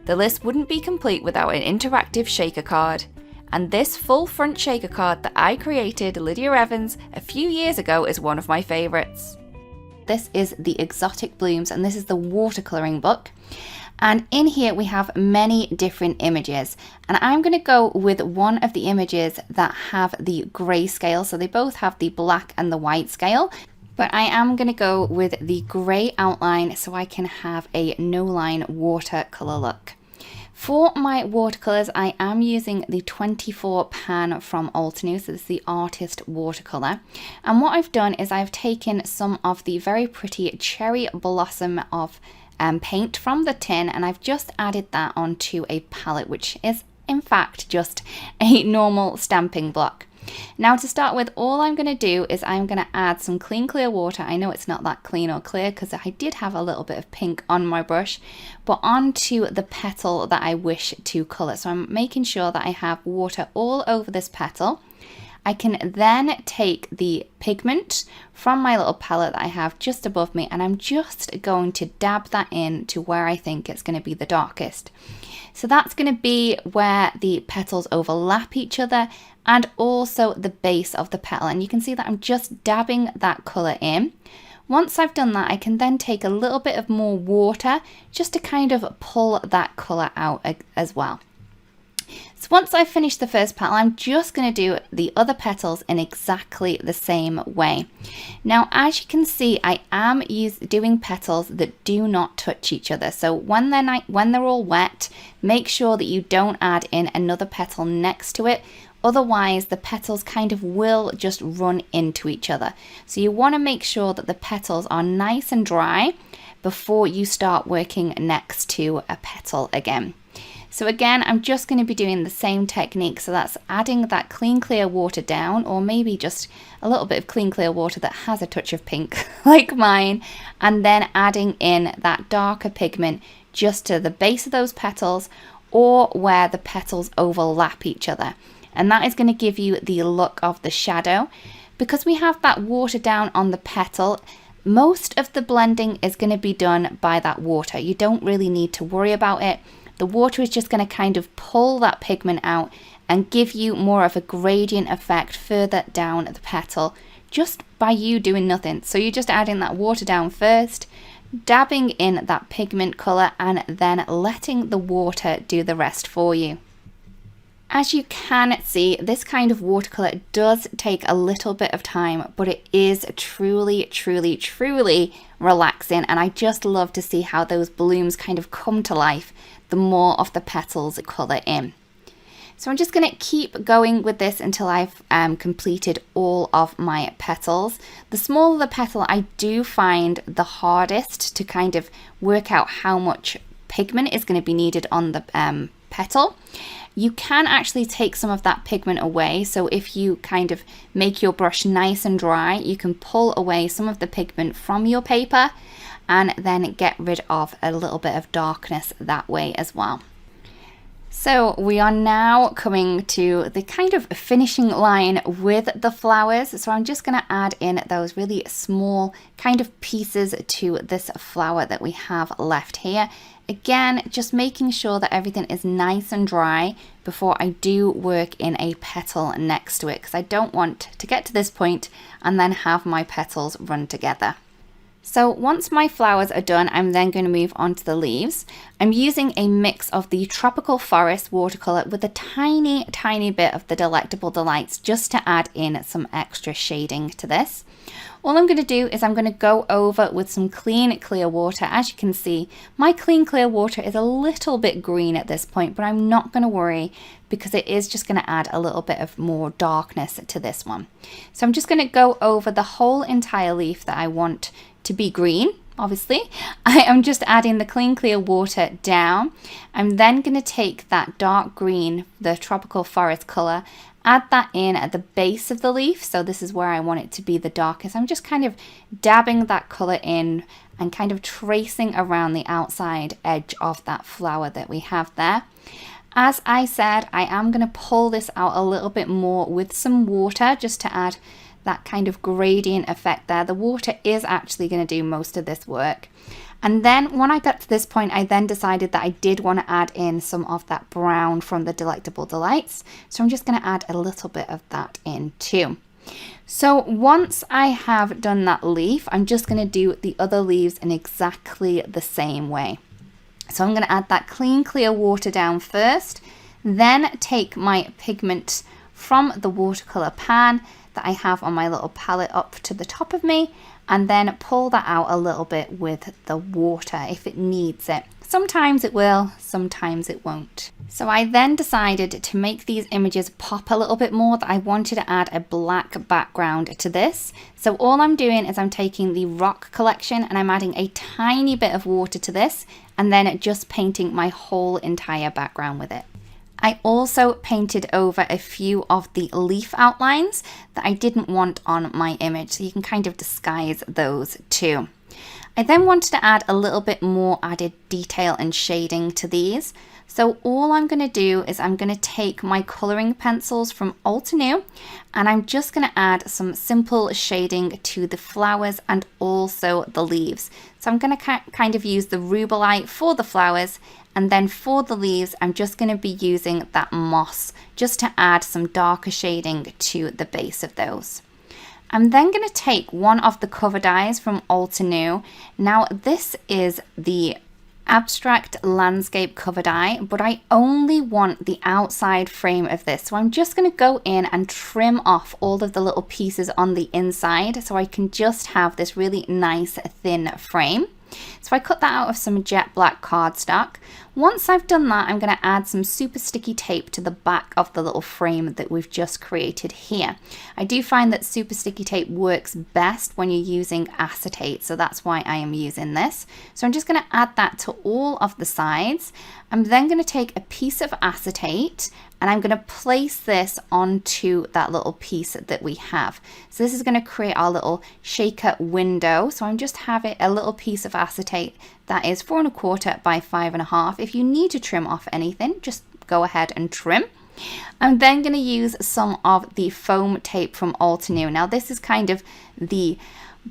The list wouldn't be complete without an interactive shaker card. And this full front shaker card that I created, Lydia Evans, a few years ago is one of my favourites. This is the Exotic Blooms, and this is the watercolouring book. And in here we have many different images, and I'm going to go with one of the images that have the grey scale. So they both have the black and the white scale, but I am going to go with the grey outline so I can have a no-line watercolour look. For my watercolours, I am using the 24 pan from Altenew, so this is the Artist Watercolour. And what I've done is I've taken some of the very pretty Cherry Blossom of paint from the tin, and I've just added that onto a palette, which is in fact just a normal stamping block. Now to start with, all I'm going to do is I'm going to add some clean clear water. I know it's not that clean or clear because I did have a little bit of pink on my brush, but onto the petal that I wish to colour. So I'm making sure that I have water all over this petal. I can then take the pigment from my little palette that I have just above me, and I'm just going to dab that in to where I think it's going to be the darkest. So that's going to be where the petals overlap each other and also the base of the petal. And you can see that I'm just dabbing that colour in. Once I've done that, I can then take a little bit of more water just to kind of pull that colour out as well. So once I've finished the first petal, I'm just going to do the other petals in exactly the same way. Now, as you can see, I am doing petals that do not touch each other. So when they're all wet, make sure that you don't add in another petal next to it. Otherwise, the petals kind of will just run into each other. So you want to make sure that the petals are nice and dry before you start working next to a petal again. So again, I'm just going to be doing the same technique. So that's adding that clean clear water down, or maybe just a little bit of clean clear water that has a touch of pink like mine, and then adding in that darker pigment just to the base of those petals or where the petals overlap each other. And that is going to give you the look of the shadow. Because we have that water down on the petal, most of the blending is going to be done by that water. You don't really need to worry about it. The water is just going to kind of pull that pigment out and give you more of a gradient effect further down the petal just by you doing nothing. So you're just adding that water down first, dabbing in that pigment colour, and then letting the water do the rest for you. As you can see, this kind of watercolor does take a little bit of time, but it is truly, truly, truly relaxing. And I just love to see how those blooms kind of come to life the more of the petals color in. So I'm just going to keep going with this until I've completed all of my petals. The smaller the petal, I do find the hardest to kind of work out how much pigment is going to be needed on the petal. You can actually take some of that pigment away. So if you kind of make your brush nice and dry, you can pull away some of the pigment from your paper and then get rid of a little bit of darkness that way as well. So we are now coming to the kind of finishing line with the flowers. So I'm just going to add in those really small kind of pieces to this flower that we have left here. Again, just making sure that everything is nice and dry before I do work in a petal next to it, because I don't want to get to this point and then have my petals run together. So once my flowers are done, I'm then going to move on to the leaves. I'm using a mix of the Tropical Forest watercolor with a tiny, tiny bit of the Delectable Delights just to add in some extra shading to this. All I'm going to do is I'm going to go over with some clean, clear water. As you can see, my clean, clear water is a little bit green at this point, but I'm not going to worry because it is just going to add a little bit of more darkness to this one. So I'm just going to go over the whole entire leaf that I want to be green. Obviously, I am just adding the clean, clear water down. I'm then going to take that dark green, the Tropical Forest color, add that in at the base of the leaf. So this is where I want it to be the darkest. I'm just kind of dabbing that color in and kind of tracing around the outside edge of that flower that we have there. As I said, I am going to pull this out a little bit more with some water just to add that kind of gradient effect there. The water is actually going to do most of this work. And then when I got to this point, I then decided that I did want to add in some of that brown from the Delectable Delights. So I'm just going to add a little bit of that in too. So once I have done that leaf, I'm just going to do the other leaves in exactly the same way. So I'm going to add that clean, clear water down first, then take my pigment from the watercolor pan that I have on my little palette up to the top of me, and then pull that out a little bit with the water if it needs it. Sometimes it will, sometimes it won't. So I then decided to make these images pop a little bit more, that I wanted to add a black background to this. So all I'm doing is I'm taking the rock collection and I'm adding a tiny bit of water to this, and then just painting my whole entire background with it. I also painted over a few of the leaf outlines that I didn't want on my image, so you can kind of disguise those too. I then wanted to add a little bit more added detail and shading to these. So all I'm going to do is I'm going to take my colouring pencils from Altenew and I'm just going to add some simple shading to the flowers and also the leaves. So I'm going to kind of use the Rubellite for the flowers, and then for the leaves I'm just going to be using that moss just to add some darker shading to the base of those. I'm then going to take one of the cover dies from Altenew. Now this is the Abstract Landscape cover die, but I only want the outside frame of this. So I'm just going to go in and trim off all of the little pieces on the inside so I can just have this really nice thin frame. So I cut that out of some jet black cardstock. Once I've done that, I'm going to add some super sticky tape to the back of the little frame that we've just created here. I do find that super sticky tape works best when you're using acetate, so that's why I am using this. So I'm just going to add that to all of the sides. I'm then going to take a piece of acetate and I'm going to place this onto that little piece that we have. So this is going to create our little shaker window. So I'm just having a little piece of acetate that is 4 1/4 by 5 1/2. If you need to trim off anything, just go ahead and trim. I'm then going to use some of the foam tape from Altenew. Now this is kind of the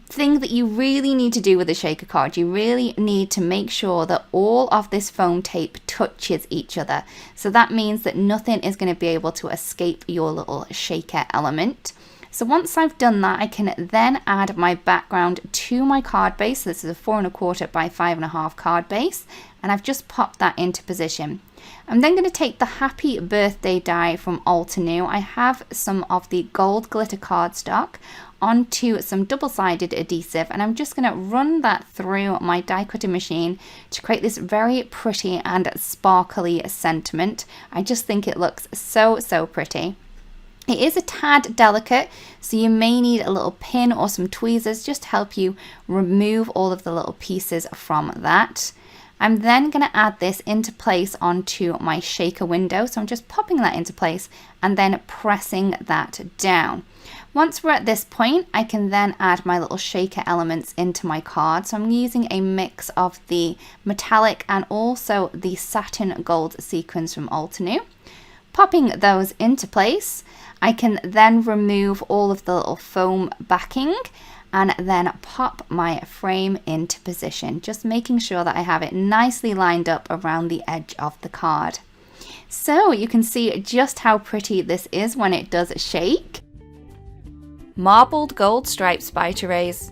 thing that you really need to do with a shaker card. You really need to make sure that all of this foam tape touches each other. So that means that nothing is going to be able to escape your little shaker element. So once I've done that, I can then add my background to my card base. This is a 4 1/4 by 5 1/2 card base, and I've just popped that into position. I'm then going to take the Happy Birthday die from Altenew. I have some of the gold glitter cardstock onto some double-sided adhesive, and I'm just going to run that through my die cutting machine to create this very pretty and sparkly sentiment. I just think it looks so pretty. It is a tad delicate, so you may need a little pin or some tweezers just to help you remove all of the little pieces from that. I'm then going to add this into place onto my shaker window, so I'm just popping that into place and then pressing that down. Once we're at this point, I can then add my little shaker elements into my card. So I'm using a mix of the metallic and also the satin gold sequins from Altenew. Popping those into place, I can then remove all of the little foam backing and then pop my frame into position, just making sure that I have it nicely lined up around the edge of the card. So you can see just how pretty this is when it does shake. Marbled Gold Stripes by Therese.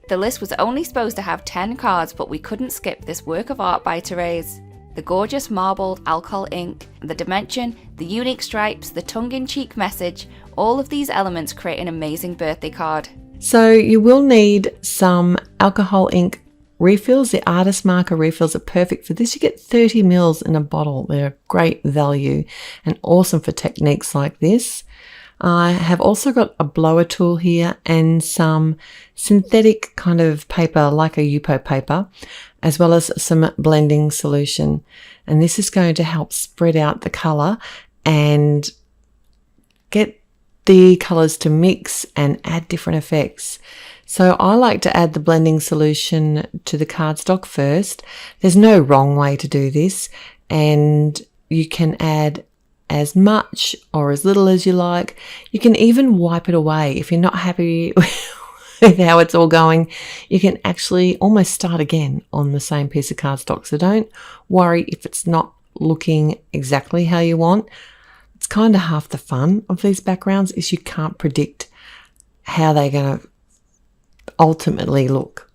The list was only supposed to have 10 cards, but we couldn't skip this work of art by Therese. The gorgeous marbled alcohol ink, the dimension, the unique stripes, the tongue-in-cheek message, all of these elements create an amazing birthday card. So you will need some alcohol ink refills. The artist marker refills are perfect for this. You get 30 mils in a bottle. They're great value and awesome for techniques like this. I have also got a blower tool here and some synthetic kind of paper like a Yupo paper, as well as some blending solution. And this is going to help spread out the colour and get the colours to mix and add different effects. So I like to add the blending solution to the cardstock first. There's no wrong way to do this, and you can add as much or as little as you like. You can even wipe it away if you're not happy with how it's all going. You can actually almost start again on the same piece of cardstock. So don't worry if it's not looking exactly how you want. It's kind of half the fun of these backgrounds is you can't predict how they're going to ultimately look.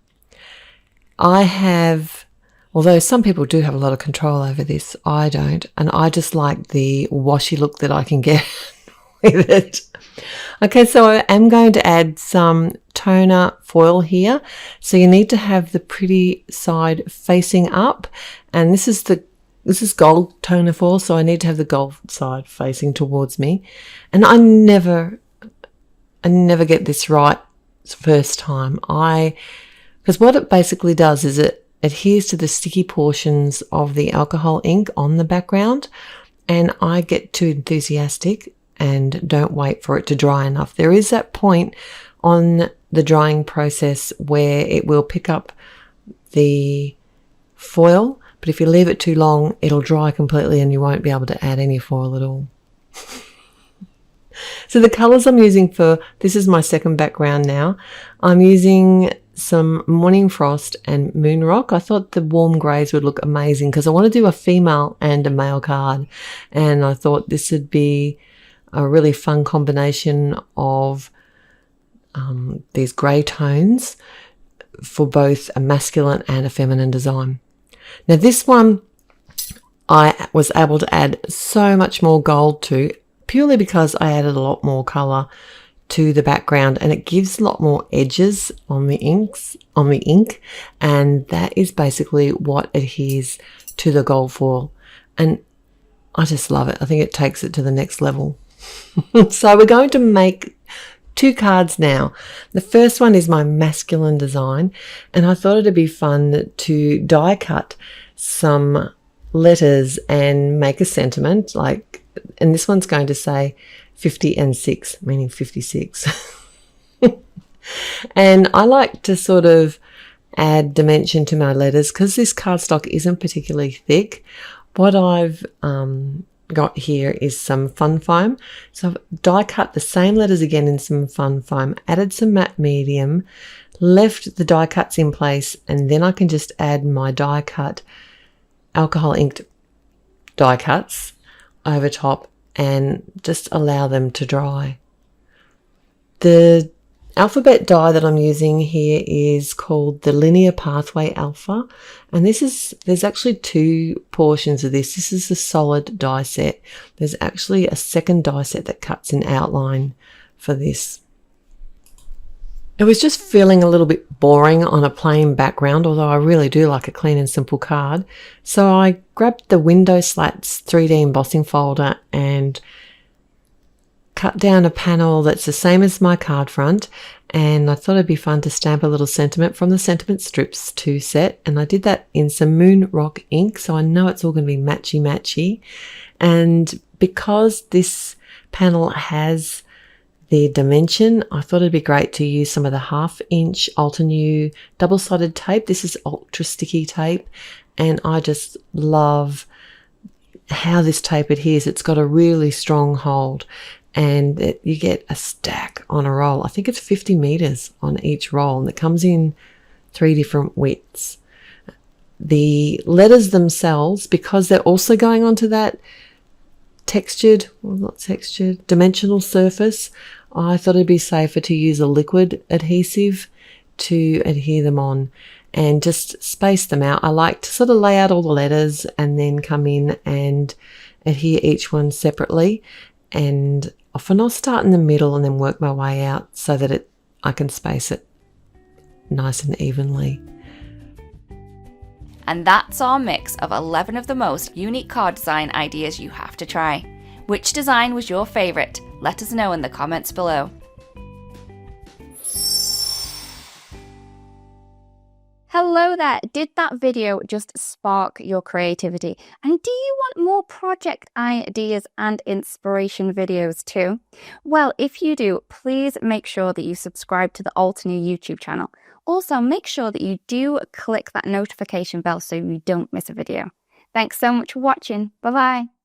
I have, although some people do have a lot of control over this, I don't, and I just like the washy look that I can get with it. Okay, so I am going to add some toner foil here. So you need to have the pretty side facing up, and this is gold toner foil, so I need to have the gold side facing towards me. And I never get this right first time. Because what it basically does is it adheres to the sticky portions of the alcohol ink on the background, and I get too enthusiastic and don't wait for it to dry enough. There is that point on the drying process where it will pick up the foil, but if you leave it too long, it'll dry completely and you won't be able to add any foil at all. So the colours I'm using for, this is my second background now. I'm using some Morning Frost and Moon Rock. I thought the warm greys would look amazing because I want to do a female and a male card. And I thought this would be a really fun combination of these grey tones for both a masculine and a feminine design. Now this one I was able to add so much more gold to, purely because I added a lot more colour to the background, and it gives a lot more edges on the ink, and that is basically what adheres to the gold foil, and I just love it. I think it takes it to the next level. So we're going to make 2 cards now. The first one is my masculine design, and I thought it'd be fun to die cut some letters and make a sentiment, like, and this one's going to say 50 and 6, meaning 56. And I like to sort of add dimension to my letters because this cardstock isn't particularly thick. What I've got here is some fun foam. So I've die cut the same letters again in some fun foam, added some matte medium, left the die cuts in place, and then I can just add my die cut alcohol inked die cuts over top and just allow them to dry. The alphabet die that I'm using here is called the Linear Pathway Alpha, and there's actually two portions of this. This is the solid die set. There's actually a second die set that cuts in outline for this. It was just feeling a little bit boring on a plain background, although I really do like a clean and simple card. So I grabbed the Window Slats 3D embossing folder and cut down a panel that's the same as my card front, and I thought it'd be fun to stamp a little sentiment from the Sentiment Strips 2 set, and I did that in some Moon Rock ink, so I know it's all going to be matchy. And because this panel has the dimension, I thought it'd be great to use some of the 1/2 inch Altenew double-sided tape. This is ultra sticky tape, and I just love how this tape adheres. It's got a really strong hold, and you get a stack on a roll. I think it's 50 meters on each roll, and it comes in 3 different widths. The letters themselves, because they're also going onto that dimensional surface, I thought it'd be safer to use a liquid adhesive to adhere them on and just space them out. I like to sort of lay out all the letters and then come in and adhere each one separately, and often I'll start in the middle and then work my way out so that I can space it nice and evenly. And that's our mix of 11 of the most unique card design ideas you have to try. Which design was your favourite? Let us know in the comments below. Hello there, did that video just spark your creativity? And do you want more project ideas and inspiration videos too? Well, if you do, please make sure that you subscribe to the Altenew YouTube channel. Also, make sure that you do click that notification bell so you don't miss a video. Thanks so much for watching. Bye bye.